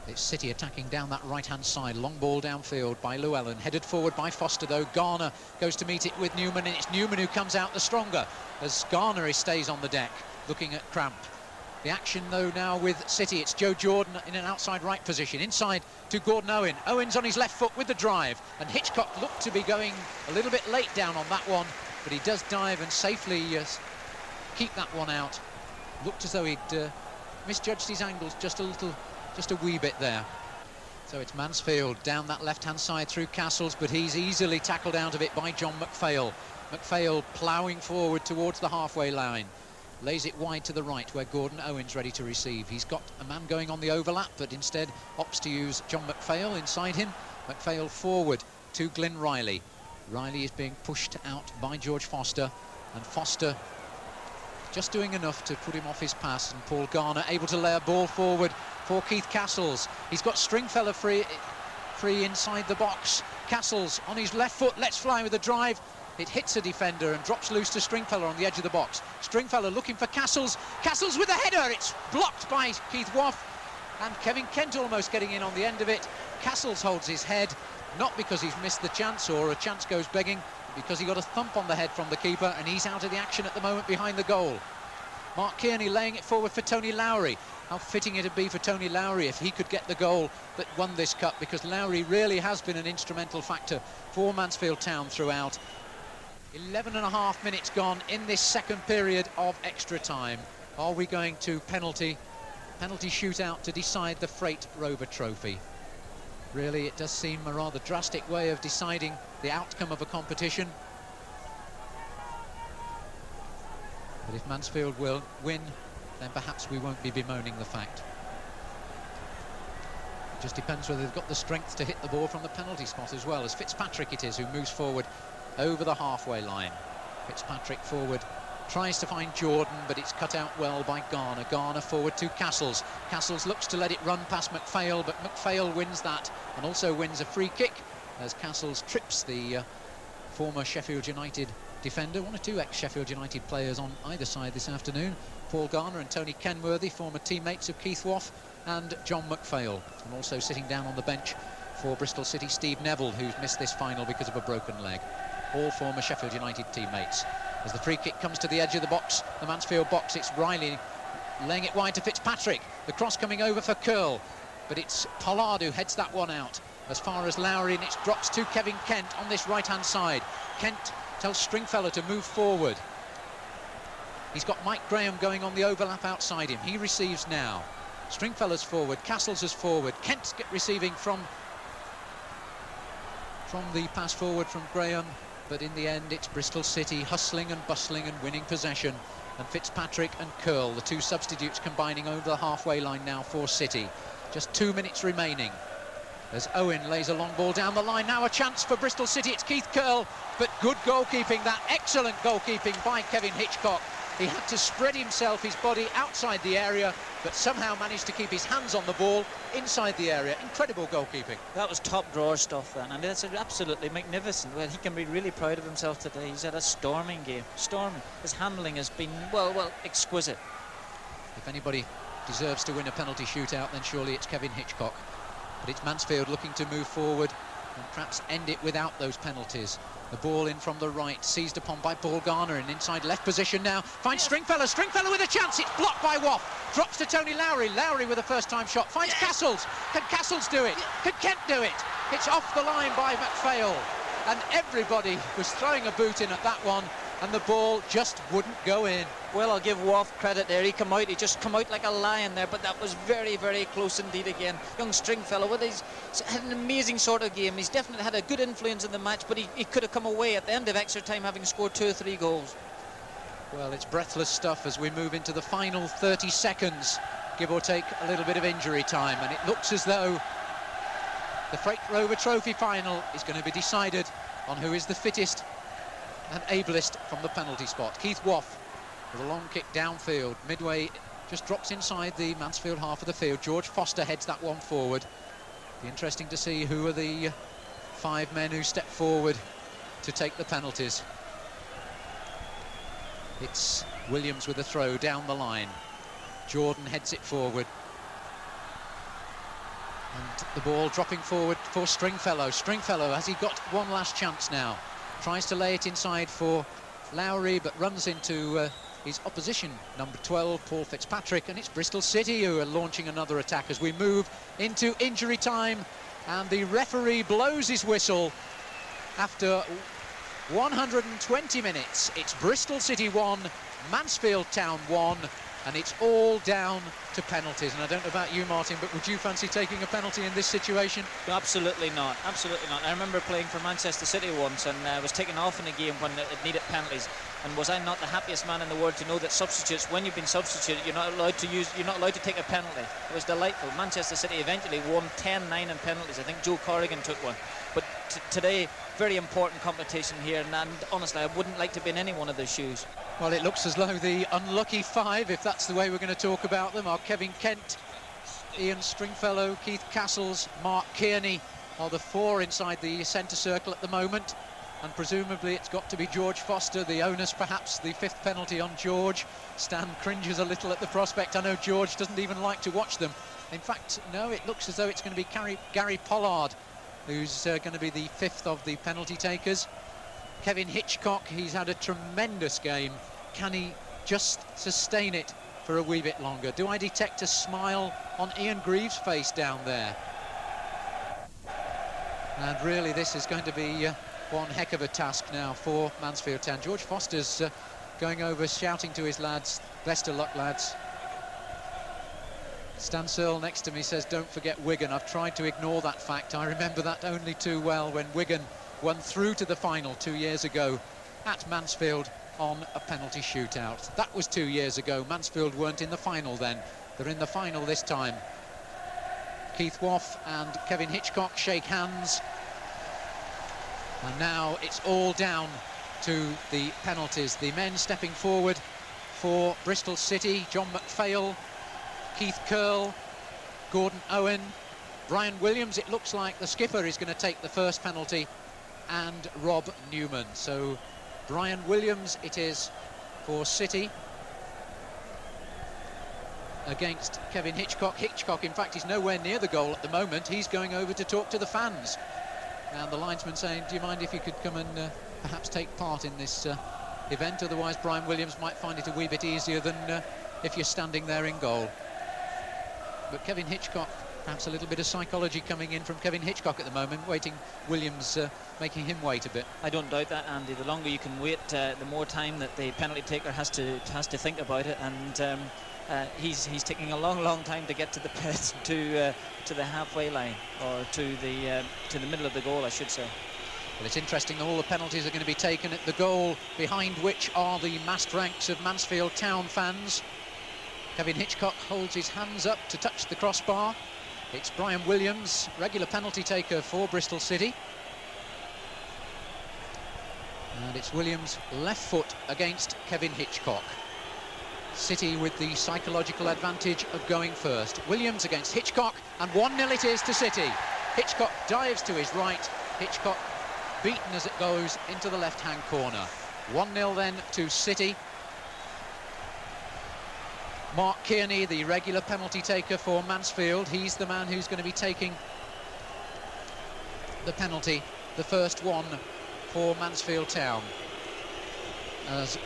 It's City attacking down that right-hand side. Long ball downfield by Llewellyn, headed forward by Foster, though. Garner goes to meet it with Newman, and it's Newman who comes out the stronger as Garner stays on the deck looking at cramp. The action, though, now with City. It's Joe Jordan in an outside right position. Inside to Gordon Owen. Owen's on his left foot with the drive, and Hitchcock looked to be going a little bit late down on that one, but he does dive and safely keep that one out. Looked as though he'd misjudged his angles just a wee bit there. So it's Mansfield down that left-hand side through Castles, but he's easily tackled out of it by John McPhail. McPhail ploughing forward towards the halfway line. Lays it wide to the right where Gordon Owen's ready to receive. He's got a man going on the overlap, but instead opts to use John McPhail inside him. McPhail forward to Glyn Riley. Riley is being pushed out by George Foster, and Foster just doing enough to put him off his pass, and Paul Garner able to lay a ball forward for Keith Castles. He's got Stringfellow free inside the box. Castles on his left foot, lets fly with a drive. It hits a defender and drops loose to Stringfellow on the edge of the box. Stringfellow looking for Castles. Castles with a header. It's blocked by Keith Waugh, and Kevin Kent almost getting in on the end of it. Castles holds his head, not because he's missed the chance or a chance goes begging, because he got a thump on the head from the keeper, and he's out of the action at the moment behind the goal. Mark Kearney laying it forward for Tony Lowry. How fitting it'd be for Tony Lowry if he could get the goal that won this cup, because Lowry really has been an instrumental factor for Mansfield Town throughout. 11.5 minutes gone in this second period of extra time. Are we going to penalty shootout to decide the Freight Rover Trophy? Really, it does seem a rather drastic way of deciding the outcome of a competition. But if Mansfield will win, then perhaps we won't be bemoaning the fact. It just depends whether they've got the strength to hit the ball from the penalty spot as well, as Fitzpatrick it is who moves forward over the halfway line. Fitzpatrick forward, tries to find Jordan, but it's cut out well by Garner. Garner forward to Castles. Castles looks to let it run past McPhail, but McPhail wins that and also wins a free kick as Castles trips the former Sheffield United defender. One or two ex-Sheffield United players on either side this afternoon. Paul Garner and Tony Kenworthy, former teammates of Keith Waugh and John McPhail. And also sitting down on the bench for Bristol City, Steve Neville, who's missed this final because of a broken leg. All former Sheffield United teammates. As the free kick comes to the edge of the box, the Mansfield box, it's Riley laying it wide to Fitzpatrick. The cross coming over for Curl, but it's Pollard who heads that one out as far as Lowry, and it drops to Kevin Kent on this right-hand side. Kent tells Stringfellow to move forward. He's got Mike Graham going on the overlap outside him. He receives now. Stringfellow's forward, Castles is forward. Kent receiving from the pass forward from Graham. But in the end, it's Bristol City hustling and bustling and winning possession. And Fitzpatrick and Curl, the two substitutes, combining over the halfway line now for City. Just 2 minutes remaining. As Owen lays a long ball down the line. Now a chance for Bristol City. It's Keith Curl, but good goalkeeping. That excellent goalkeeping by Kevin Hitchcock. He had to spread himself, his body outside the area, but somehow managed to keep his hands on the ball inside the area. Incredible goalkeeping. That was top drawer stuff then, and it's absolutely magnificent. Well, he can be really proud of himself today. He's had a storming game. Storming. His handling has been, well, exquisite. If anybody deserves to win a penalty shootout, then surely it's Kevin Hitchcock. But it's Mansfield looking to move forward and perhaps end it without those penalties. The ball in from the right, seized upon by Paul Garner in inside left position now. Finds Stringfellow, Stringfellow with a chance. It's blocked by Waugh. Drops to Tony Lowry. Lowry with a first-time shot. Finds Castles. Can Castles do it? Can Kent do it? It's off the line by McPhail. And everybody was throwing a boot in at that one, and the ball just wouldn't go in. Well, I'll give Waugh credit there. He just come out like a lion there, but that was very, very close indeed again. Young Stringfellow, he's had an amazing sort of game. He's definitely had a good influence in the match, but he could have come away at the end of extra time having scored 2 or 3 goals. Well, it's breathless stuff as we move into the final 30 seconds, give or take a little bit of injury time, and it looks as though the Freight Rover Trophy Final is going to be decided on who is the fittest and ablest from the penalty spot. Keith Waugh with a long kick downfield. Midway just drops inside the Mansfield half of the field. George Foster heads that one forward. Be interesting to see who are the 5 men who step forward to take the penalties. It's Williams with a throw down the line. Jordan heads it forward. And the ball dropping forward for Stringfellow. Stringfellow, has he got one last chance now? Tries to lay it inside for Lowry, but runs into his opposition, number 12, Paul Fitzpatrick, and it's Bristol City who are launching another attack as we move into injury time, and the referee blows his whistle after 120 minutes. It's Bristol City 1, Mansfield Town 1, and it's all down to penalties. And I don't know about you, Martin, but would you fancy taking a penalty in this situation? Absolutely not, absolutely not. I remember playing for Manchester City once and was taken off in a game when it needed penalties. And was I not the happiest man in the world to know that substitutes, when you've been substituted, you're not allowed to take a penalty. It was delightful. Manchester City eventually won 10-9 in penalties. I think Joe Corrigan took one. But today, very important competition here, and honestly, I wouldn't like to be in any one of those shoes. Well, it looks as though the unlucky 5, if that's the way we're going to talk about them, are Kevin Kent, Ian Stringfellow, Keith Castles, Mark Kearney are the 4 inside the centre circle at the moment. And presumably it's got to be George Foster, the onus perhaps, the 5th penalty on George. Stan cringes a little at the prospect. I know George doesn't even like to watch them. In fact, no, it looks as though it's going to be Gary Pollard who's going to be the 5th of the penalty takers. Kevin Hitchcock, he's had a tremendous game. Can he just sustain it for a wee bit longer? Do I detect a smile on Ian Greaves' face down there? And really, this is going to be one heck of a task now for Mansfield Town. George Foster's going over, shouting to his lads, best of luck, lads. Stan Searle next to me says, don't forget Wigan. I've tried to ignore that fact. I remember that only too well when Wigan won through to the final 2 years ago at Mansfield on a penalty shootout. That was 2 years ago. Mansfield weren't in the final then. They're in the final this time. Keith Woff and Kevin Hitchcock shake hands. And now it's all down to the penalties. The men stepping forward for Bristol City: John McPhail, Keith Curl, Gordon Owen, Brian Williams. It looks like the skipper is going to take the first penalty, and Rob Newman. So Brian Williams it is for City against Kevin Hitchcock. Hitchcock, in fact, is nowhere near the goal at the moment. He's going over to talk to the fans. And the linesman saying, do you mind if you could come and perhaps take part in this event? Otherwise, Brian Williams might find it a wee bit easier than if you're standing there in goal. But Kevin Hitchcock, perhaps a little bit of psychology coming in from Kevin Hitchcock at the moment, waiting Williams, making him wait a bit. I don't doubt that, Andy. The longer you can wait, the more time that the penalty taker has to think about it, and he's taking a long time to get to the pit, to the halfway line, or to the middle of the goal, I should say. Well, it's interesting, all the penalties are going to be taken at the goal, behind which are the massed ranks of Mansfield Town fans. Kevin Hitchcock holds his hands up to touch the crossbar. It's Brian Williams, regular penalty taker for Bristol City. And it's Williams' left foot against Kevin Hitchcock. City with the psychological advantage of going first. Williams against Hitchcock, and 1-0 it is to City. Hitchcock dives to his right. Hitchcock beaten as it goes into the left-hand corner. 1-0 then to City. Mark Kearney, the regular penalty taker for Mansfield, he's the man who's going to be taking the penalty, the first one for Mansfield Town. As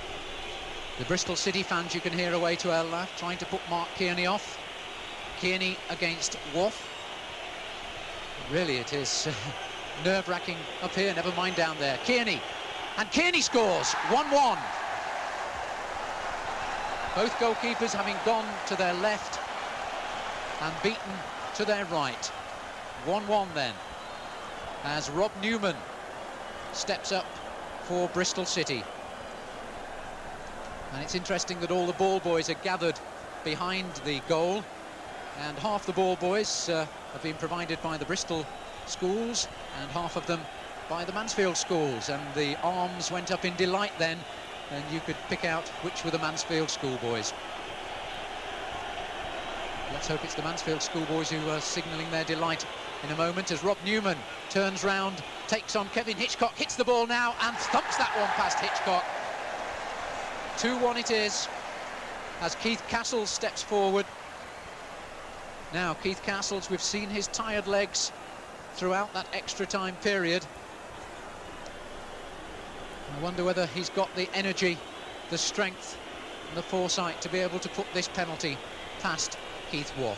the Bristol City fans, you can hear away to our left, trying to put Mark Kearney off. Kearney against Woff. Really, it is nerve-wracking up here, never mind down there. Kearney, and Kearney scores, 1-1. Both goalkeepers having gone to their left and beaten to their right. 1-1 then, as Rob Newman steps up for Bristol City. And it's interesting that all the ball boys are gathered behind the goal, and half the ball boys have been provided by the Bristol schools and half of them by the Mansfield schools, and the arms went up in delight then, and you could pick out which were the Mansfield schoolboys. Let's hope it's the Mansfield schoolboys who are signalling their delight in a moment, as Rob Newman turns round, takes on Kevin Hitchcock, hits the ball now and thumps that one past Hitchcock. 2-1 it is, as Keith Castles steps forward. Now Keith Castles, we've seen his tired legs throughout that extra time period. I wonder whether he's got the energy, the strength and the foresight to be able to put this penalty past Keith Woff.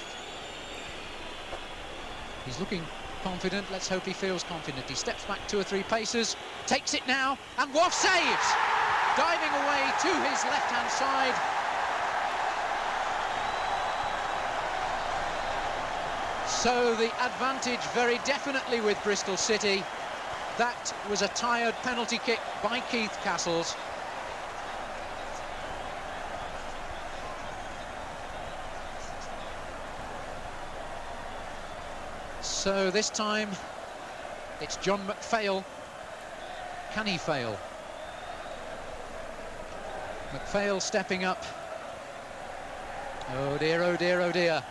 He's looking confident. Let's hope he feels confident. He steps back 2 or 3 paces, takes it now, and Woff saves! Diving away to his left-hand side. So the advantage very definitely with Bristol City. That was a tired penalty kick by Keith Castles. So this time it's John McPhail. Can he fail? McPhail stepping up. Oh dear, oh dear, oh dear.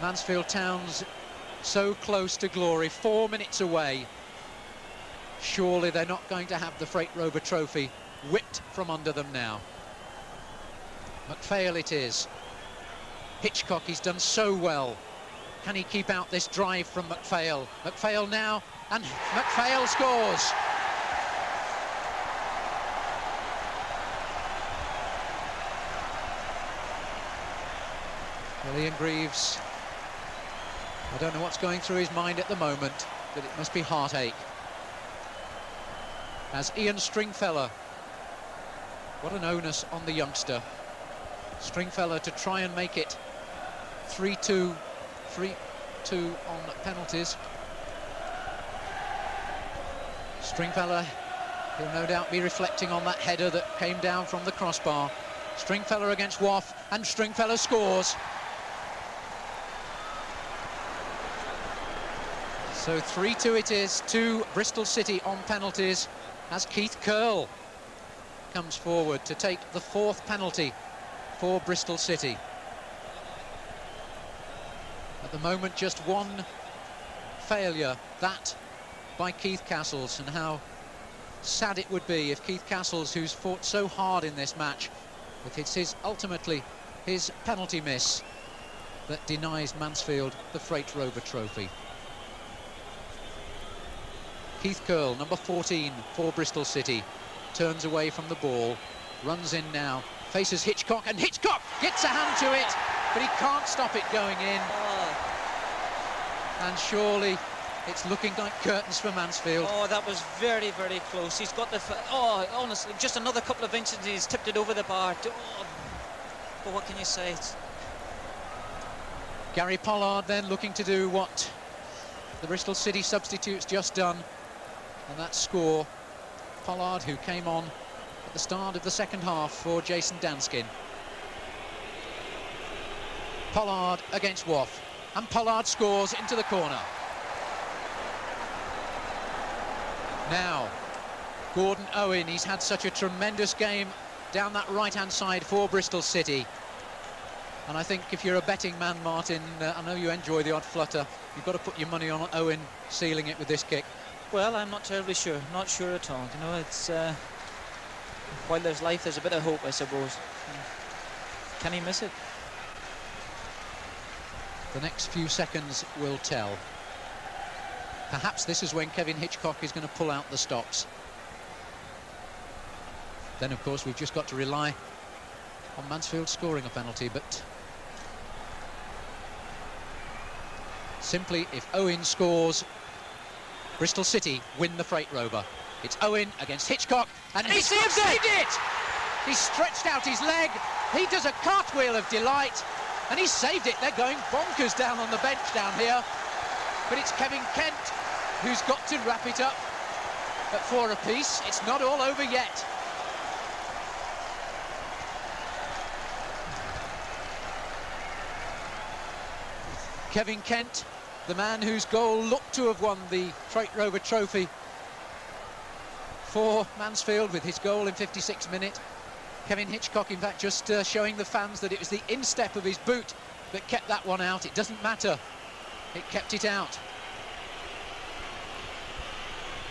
Mansfield Town's so close to glory, 4 minutes away. Surely they're not going to have the Freight Rover Trophy whipped from under them now. McPhail it is. Hitchcock, he's done so well. Can he keep out this drive from McPhail? McPhail now, and McPhail scores. Well, Ian Greaves, I don't know what's going through his mind at the moment, but it must be heartache. as Ian Stringfellow. What an onus on the youngster. Stringfellow to try and make it 3-2 on penalties. Stringfellow, he'll no doubt be reflecting on that header that came down from the crossbar. Stringfellow against Waugh, and Stringfellow scores. So 3-2 it is to Bristol City on penalties, as Keith Curle comes forward to take the 4th penalty for Bristol City. At the moment, just one failure, that by Keith Castles, and how sad it would be if Keith Castles, who's fought so hard in this match, if it's ultimately his penalty miss that denies Mansfield the Freight Rover Trophy. Keith Curle, number 14 for Bristol City, turns away from the ball, runs in now, faces Hitchcock, and Hitchcock gets a hand to it, but he can't stop it going in. And surely it's looking like curtains for Mansfield. Oh, that was very, very close. He's got the... Oh, honestly, just another couple of inches, he's tipped it over the bar. Oh, but what can you say? Gary Pollard then looking to do what the Bristol City substitutes just done, and that score. Pollard, who came on at the start of the second half for Jason Danskin. Pollard against Waugh, and Pollard scores into the corner. Now, Gordon Owen, he's had such a tremendous game down that right-hand side for Bristol City. And I think if you're a betting man, Martin, I know you enjoy the odd flutter, you've got to put your money on Owen sealing it with this kick. Well, I'm not terribly sure, not sure at all. You know, it's... while there's life, there's a bit of hope, I suppose. Can he miss it? The next few seconds will tell. Perhaps this is when Kevin Hitchcock is going to pull out the stops. Then, of course, we've just got to rely on Mansfield scoring a penalty, but simply, if Owen scores, Bristol City win the Freight Rover. It's Owen against Hitchcock, and he saved it! He stretched out his leg, he does a cartwheel of delight, and he saved it. They're going bonkers down on the bench down here, but it's Kevin Kent who's got to wrap it up at 4 apiece. It's not all over yet. Kevin Kent, the man whose goal looked to have won the Freight Rover Trophy for Mansfield with his goal in 56 minutes. Kevin Hitchcock, in fact, just showing the fans that it was the instep of his boot that kept that one out. It doesn't matter. It kept it out.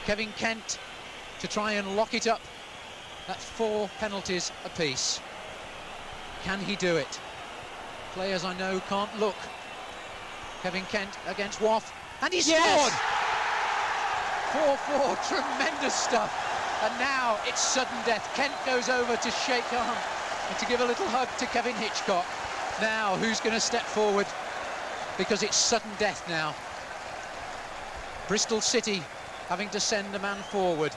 Kevin Kent to try and lock it up. That's 4 penalties apiece. Can he do it? Players I know can't look. Kevin Kent against Waugh, and he scored! 4-4, tremendous stuff. And now it's sudden death. Kent goes over to shake arm and to give a little hug to Kevin Hitchcock. Now, who's going to step forward? Because it's sudden death now. Bristol City having to send a man forward.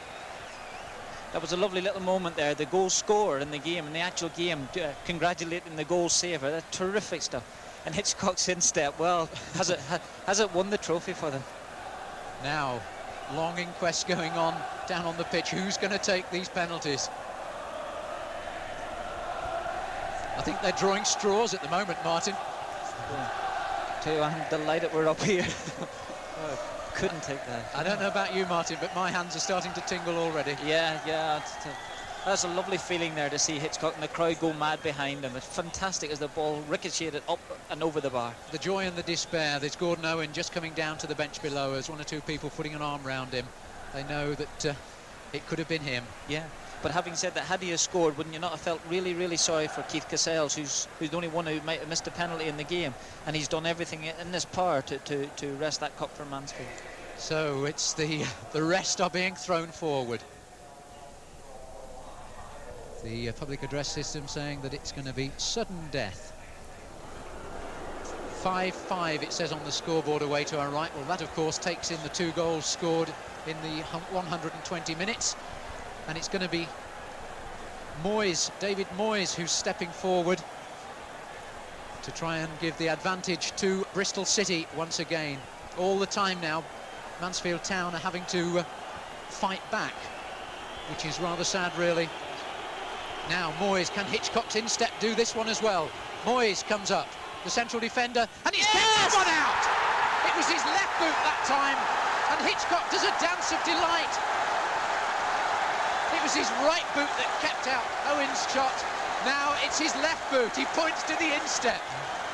That was a lovely little moment there. The goal scorer in the game, in the actual game, congratulating the goal saver. That's terrific stuff. And Hitchcock's instep, well, has it won the trophy for them? Now, long inquest going on down on the pitch. Who's going to take these penalties? I think they're drawing straws at the moment, Martin. Tell you, I'm delighted we're up here. Couldn't take that. I don't know about you, Martin, but my hands are starting to tingle already. Yeah. That's a lovely feeling there to see Hitchcock and the crowd go mad behind him. It's fantastic as the ball ricocheted up and over the bar. The joy and the despair. There's Gordon Owen just coming down to the bench below as 1 or 2 people putting an arm round him. They know that it could have been him. Yeah, but having said that, had he scored, wouldn't you not have felt really, really sorry for Keith Cassells, who's the only one who might have missed a penalty in the game, and he's done everything in his power to wrest that cup for Mansfield. So it's the rest are being thrown forward. The public address system saying that it's going to be sudden death. 5-5 it says on the scoreboard away to our right. Well, that of course takes in the 2 goals scored in the 120 minutes. and it's going to be Moyes, David Moyes, who's stepping forward to try and give the advantage to Bristol City once again. All the time now, Mansfield Town are having to fight back, which is rather sad, really. Now Moyes, can Hitchcock's instep do this one as well? Moyes comes up, the central defender, and he's kept that one out! It was his left boot that time, and Hitchcock does a dance of delight. It was his right boot that kept out Owen's shot. Now it's his left boot. He points to the instep.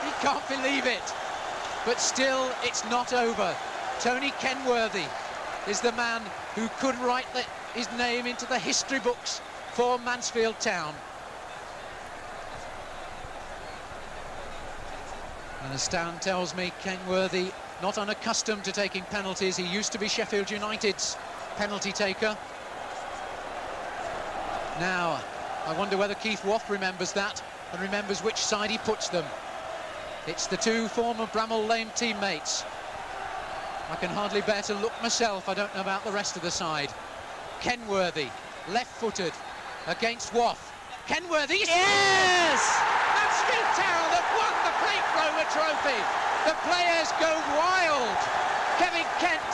He can't believe it. But still, it's not over. Tony Kenworthy is the man who could write his name into the history books for Mansfield Town. And as Stan tells me, Kenworthy not unaccustomed to taking penalties. He used to be Sheffield United's penalty taker. Now, I wonder whether Keith Waugh remembers that and remembers which side he puts them. It's the two former Bramall Lane teammates. I can hardly bear to look myself. I don't know about the rest of the side. Kenworthy, left-footed, against Waugh. Kenworthy, yes! Mansfield Town have won the Freight Rover Trophy. The players go wild. Kevin Kent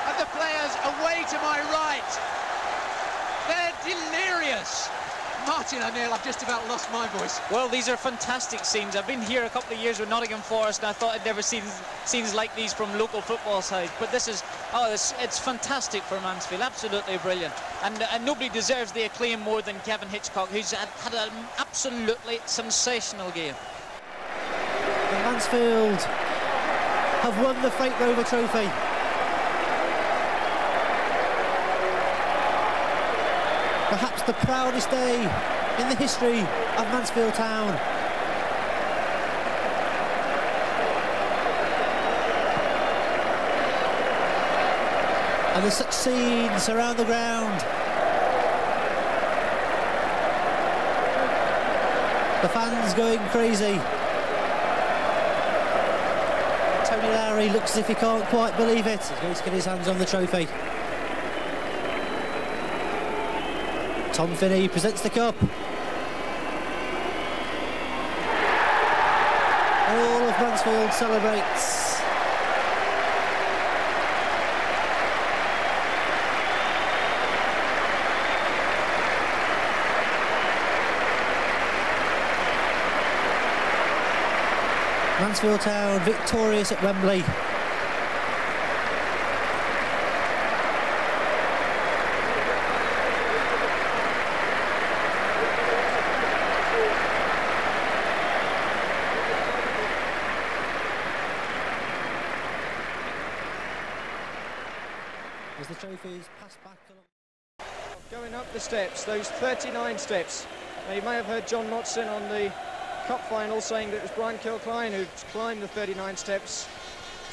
and the players away to my right. They're delirious. Martin O'Neill, I've just about lost my voice. Well, these are fantastic scenes. I've been here a couple of years with Nottingham Forest, and I thought I'd never seen scenes like these from local football sides. But this is, it's fantastic for Mansfield, absolutely brilliant. And nobody deserves the acclaim more than Kevin Hitchcock, who's had an absolutely sensational game. And Mansfield have won the Freight Rover Trophy. Perhaps the proudest day in the history of Mansfield Town. And there's such scenes around the ground. The fans going crazy. Tony Lowry looks as if he can't quite believe it. He's going to get his hands on the trophy. Tom Finney presents the cup. All of Mansfield celebrates. Mansfield Town victorious at Wembley. As the trophies pass back along. Going up the steps, those 39 steps. Now, you may have heard John Motson on the Cup final saying that it was Brian Kilcline who climbed the 39 steps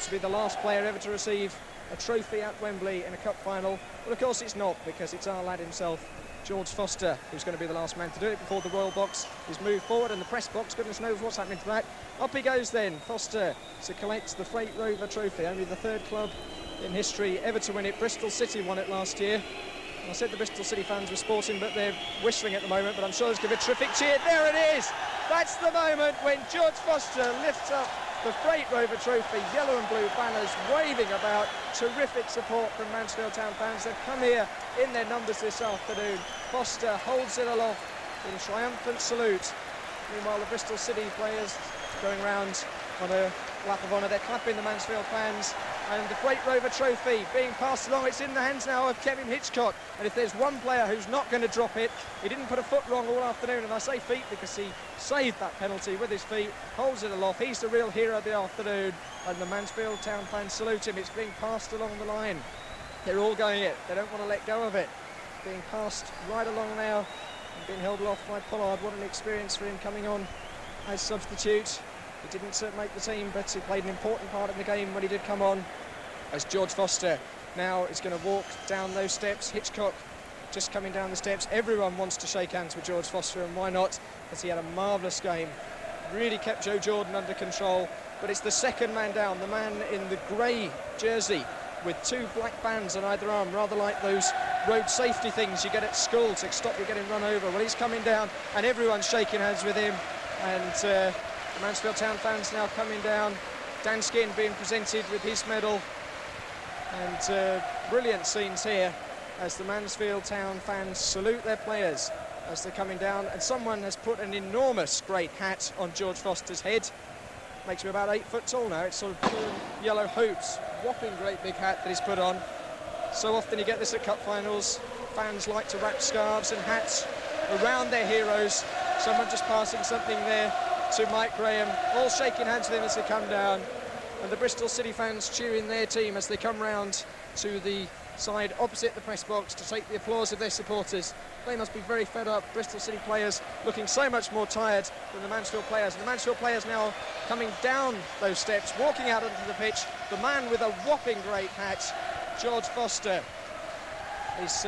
to be the last player ever to receive a trophy at Wembley in a Cup final. Well, of course it's not, because it's our lad himself, George Foster, who's going to be the last man to do it before the Royal Box is moved forward, and the press box, goodness knows what's happening to that. Up he goes then, Foster, to collect the Freight Rover Trophy, only the third club in history ever to win it. Bristol City won it last year. I said the Bristol City fans were sporting, but they're whistling at the moment, but I'm sure there's going to be a terrific cheer. There it is! That's the moment when George Foster lifts up the Freight Rover Trophy, yellow and blue banners waving about. Terrific support from Mansfield Town fans. They've come here in their numbers this afternoon. Foster holds it aloft in triumphant salute. Meanwhile, the Bristol City players going round on a lap of honour. They're clapping the Mansfield fans, and the Freight Rover Trophy being passed along. It's in the hands now of Kevin Hitchcock, and if there's one player who's not going to drop it, he didn't put a foot wrong all afternoon, and I say feet because he saved that penalty with his feet, holds it aloft. He's the real hero of the afternoon, and the Mansfield Town fans salute him. It's being passed along the line. They're all going it. They don't want to let go of it. It's being passed right along now and being held aloft by Pollard. What an experience for him coming on as substitute. He didn't make the team, but he played an important part in the game when he did come on, as George Foster now is going to walk down those steps. Hitchcock just coming down the steps. Everyone wants to shake hands with George Foster, and why not, as he had a marvellous game. Really kept Joe Jordan under control, but it's the second man down, the man in the grey jersey, with 2 black bands on either arm, rather like those road safety things you get at school to stop you getting run over. Well, he's coming down and everyone's shaking hands with him, and the Mansfield Town fans now coming down. Dan Skin being presented with his medal, and brilliant scenes here as the Mansfield Town fans salute their players as they're coming down, and someone has put an enormous great hat on George Foster's head. Makes him about 8 foot tall now. It's sort of pure yellow hoops, whopping great big hat that he's put on. So often you get this at cup finals. Fans like to wrap scarves and hats around their heroes. Someone just passing something there to Mike Graham, all shaking hands with him as they come down, and the Bristol City fans cheering their team as they come round to the side opposite the press box to take the applause of their supporters. They must be very fed up. Bristol City players looking so much more tired than the Mansfield players. And the Mansfield players now coming down those steps, walking out onto the pitch. The man with a whopping great hat, George Foster, is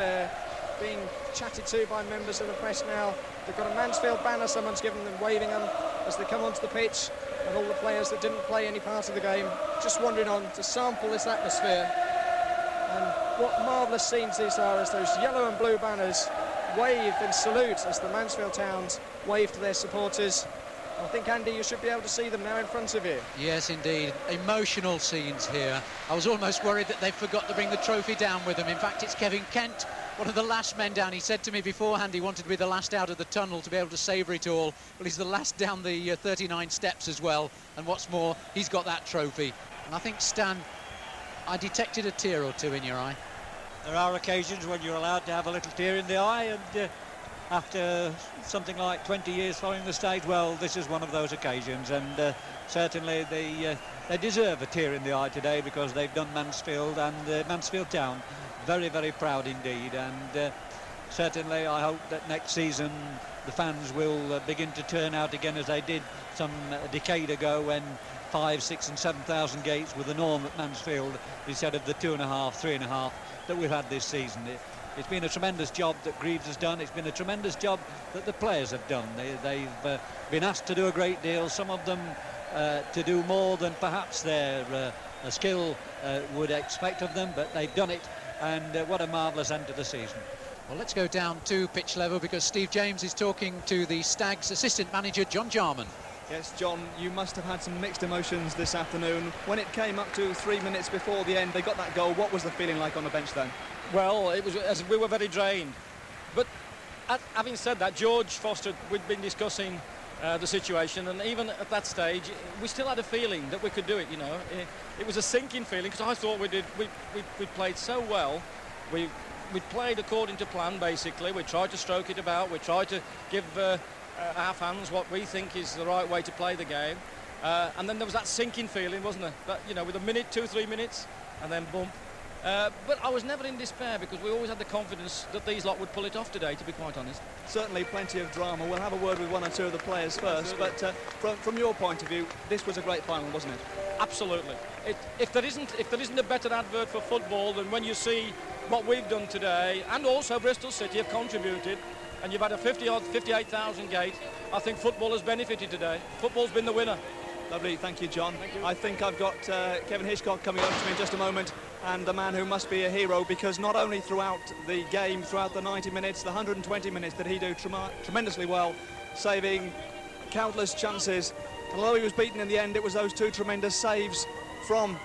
being chatted to by members of the press now. They've got a Mansfield banner, someone's given them, waving them as they come onto the pitch, and all the players that didn't play any part of the game just wandering on to sample this atmosphere. And what marvellous scenes these are as those yellow and blue banners wave and salute as the Mansfield Towns wave to their supporters. I think, Andy, you should be able to see them now in front of you. Yes, indeed. Emotional scenes here. I was almost worried that they forgot to bring the trophy down with them. In fact, it's Kevin Kent, one of the last men down. He said to me beforehand he wanted to be the last out of the tunnel to be able to savour it all. Well, he's the last down the 39 steps as well. And what's more, he's got that trophy. And I think, Stan, I detected a tear or two in your eye. There are occasions when you're allowed to have a little tear in the eye, and after something like 20 years following the stage, well, this is one of those occasions, and certainly they deserve a tear in the eye today, because they've done Mansfield and Mansfield Town very, very proud indeed. And certainly I hope that next season the fans will begin to turn out again as they did some decade ago, when 5,000, 6,000 and 7,000 gates were the norm at Mansfield instead of the 2.5, 3.5 that we've had this season. It's been a tremendous job that Greaves has done. It's been a tremendous job that the players have done. They've been asked to do a great deal, some of them to do more than perhaps their skill would expect of them, but they've done it, and what a marvellous end to the season. Well, let's go down to pitch level, because Steve James is talking to the Stags assistant manager, John Jarman. Yes, John, you must have had some mixed emotions this afternoon. When it came up to 3 minutes before the end, they got that goal. What was the feeling like on the bench then? Well, it was, as we were very drained. But having said that, George Foster, we'd been discussing the situation, and even at that stage, we still had a feeling that we could do it, you know. It was a sinking feeling, because I thought we played so well. We played according to plan, basically. We tried to stroke it about. We tried to give our fans what we think is the right way to play the game. And then there was that sinking feeling, wasn't there? That, you know, with a minute, 2-3 minutes, and then boom. But I was never in despair, because we always had the confidence that these lot would pull it off today, to be quite honest. Certainly plenty of drama. We'll have a word with one or two of the players first, but from your point of view, this was a great final, wasn't it? Absolutely. If there isn't a better advert for football than when you see what we've done today, and also Bristol City have contributed, and you've had a 58,000 gate, I think football has benefited today. Football's been the winner. Lovely, thank you, John. Thank you. I think I've got Kevin Hitchcock coming over to me in just a moment, and the man who must be a hero, because not only throughout the game, throughout the 90 minutes, the 120 minutes, did he do tremendously well, saving countless chances. And although he was beaten in the end, it was those two tremendous saves from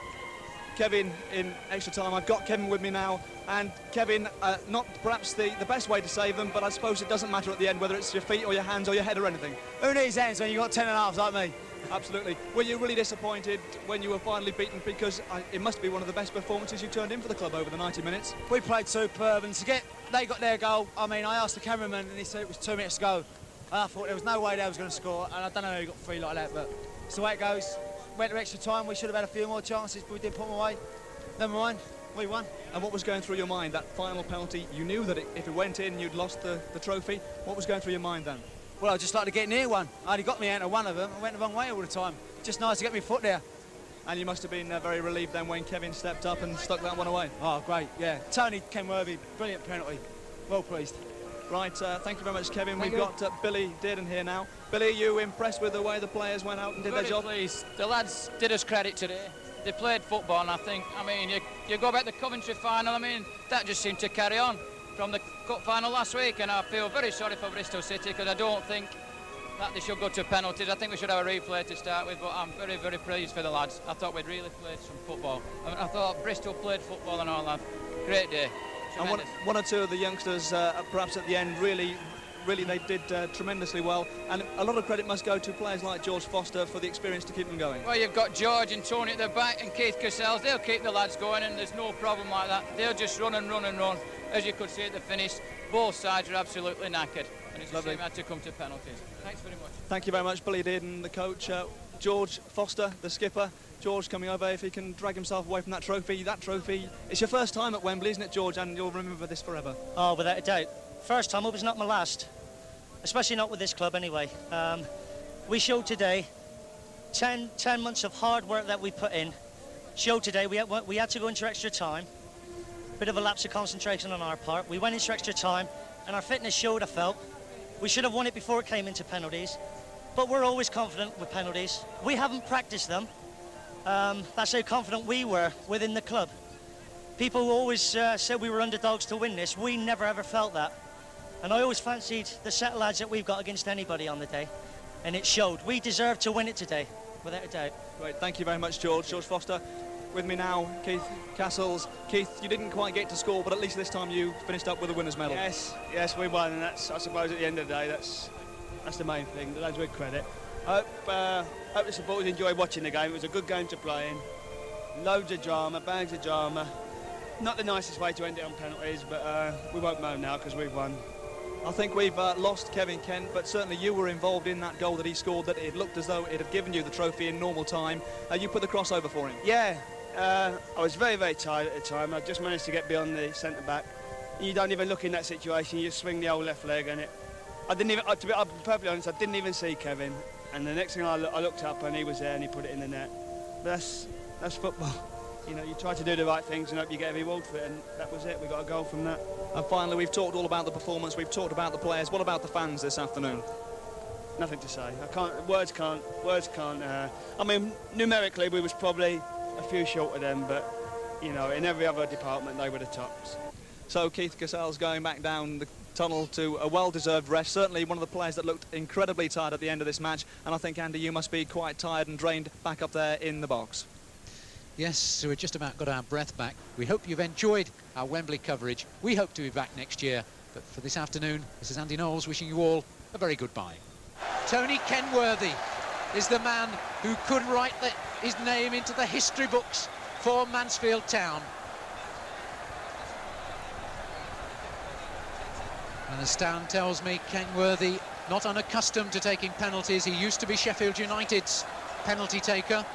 Kevin in extra time. I've got Kevin with me now, and Kevin, not perhaps the best way to save them, but I suppose it doesn't matter at the end whether it's your feet or your hands or your head or anything. Who needs hands when you've got 10 and a halves like me? Absolutely. Were you really disappointed when you were finally beaten? Because it must be one of the best performances you turned in for the club over the 90 minutes. We played superb, and they got their goal. I mean, I asked the cameraman, and he said it was 2 minutes to go. And I thought there was no way they was going to score, and I don't know how he got free like that, but it's the way it goes. Went to extra time. We should have had a few more chances, but we didn't put them away. Never mind, we won. And what was going through your mind, that final penalty? You knew that if it went in, you'd lost the trophy. What was going through your mind then? Well, I just like to get near one. I only got me out of one of them. I went the wrong way all the time. Just nice to get my foot there. And you must have been very relieved then when Kevin stepped up and stuck that one away. Oh, great, yeah. Tony Kenworthy, brilliant penalty. Well pleased. Right, thank you very much, Kevin. We've got Billy Dearden here now. Billy, are you impressed with the way the players went out and did their job? Pleased. The lads did us credit today. they played football, and I mean, you go back to the Coventry final, I mean, that just seemed to carry on from the cup final last week, and I feel very sorry for Bristol City, because I don't think that they should go to penalties. I think we should have a replay to start with, but I'm very, very pleased for the lads. I thought we'd really played some football. I mean, I thought Bristol played football and all that. Great day. And one or two of the youngsters, perhaps at the end, really they did tremendously well. And a lot of credit must go to players like George Foster for the experience to keep them going. Well, you've got George and Tony at the back and Keith Cassells. They'll keep the lads going, and there's no problem like that. They'll just run and run and run. As you could see at the finish, both sides are absolutely knackered. And it's Lovely. a shame had to come to penalties. Thanks very much. Thank you very much, Billy Dearden, the coach. George Foster, the skipper. George coming over, if he can drag himself away from that trophy. That trophy, it's your first time at Wembley, isn't it, George? And you'll remember this forever. Oh, without a doubt. First time, it was not my last. Especially not with this club, anyway. We showed today 10 months of hard work that we put in. Showed today, we had to go into extra time. Bit of a lapse of concentration on our part. We went into extra time, and our fitness showed, I felt. We should have won it before it came into penalties. But we're always confident with penalties. We haven't practiced them. That's how confident we were within the club. People always said we were underdogs to win this. We never ever felt that. And I always fancied the set lads that we've got against anybody on the day. And it showed. We deserved to win it today, without a doubt. Great, thank you very much, George. George Foster. With me now, Keith Cassells. Keith, you didn't quite get to score, but at least this time you finished up with a winner's medal. Yes, we won, and that's, I suppose, at the end of the day, that's the main thing. The lads with credit. I hope the supporters enjoyed watching the game. It was a good game to play in. Loads of drama, bags of drama. Not the nicest way to end it on penalties, but we won't moan now because we've won. I think we've lost Kevin Kent, but certainly you were involved in that goal that he scored, that it looked as though it had given you the trophy in normal time. You put the crossover for him. Yeah, I was very, very tired at the time. I just managed to get beyond the centre-back. You don't even look in that situation, you just swing the whole left leg, and I didn't even, to be perfectly honest, I didn't even see Kevin. And the next thing I looked up and he was there and he put it in the net. But that's football. You know, you try to do the right things and hope you get a reward for it, and that was it. We got a goal from that. And finally, we've talked all about the performance, we've talked about the players. What about the fans this afternoon? Nothing to say. Words can't. I mean, numerically, we was probably a few short of them, but, you know, in every other department, they were the tops. So Keith Cassells going back down the tunnel to a well-deserved rest. Certainly one of the players that looked incredibly tired at the end of this match. And I think, Andy, you must be quite tired and drained back up there in the box. Yes, so we've just about got our breath back. We hope you've enjoyed our Wembley coverage. We hope to be back next year. But for this afternoon, this is Andy Knowles wishing you all a very good bye. Tony Kenworthy is the man who could write his name into the history books for Mansfield Town. And as Stan tells me, Kenworthy not unaccustomed to taking penalties. He used to be Sheffield United's penalty taker.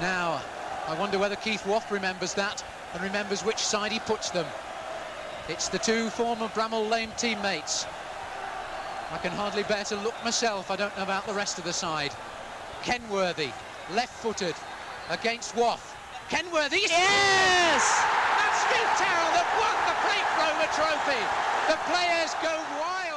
Now, I wonder whether Keith Waugh remembers that and remembers which side he puts them. It's the two former Bramall Lane teammates. I can hardly bear to look myself. I don't know about the rest of the side. Kenworthy, left-footed, against Waugh. Kenworthy, yes! Mansfield Town have won the Freight Rover Trophy. The players go wild.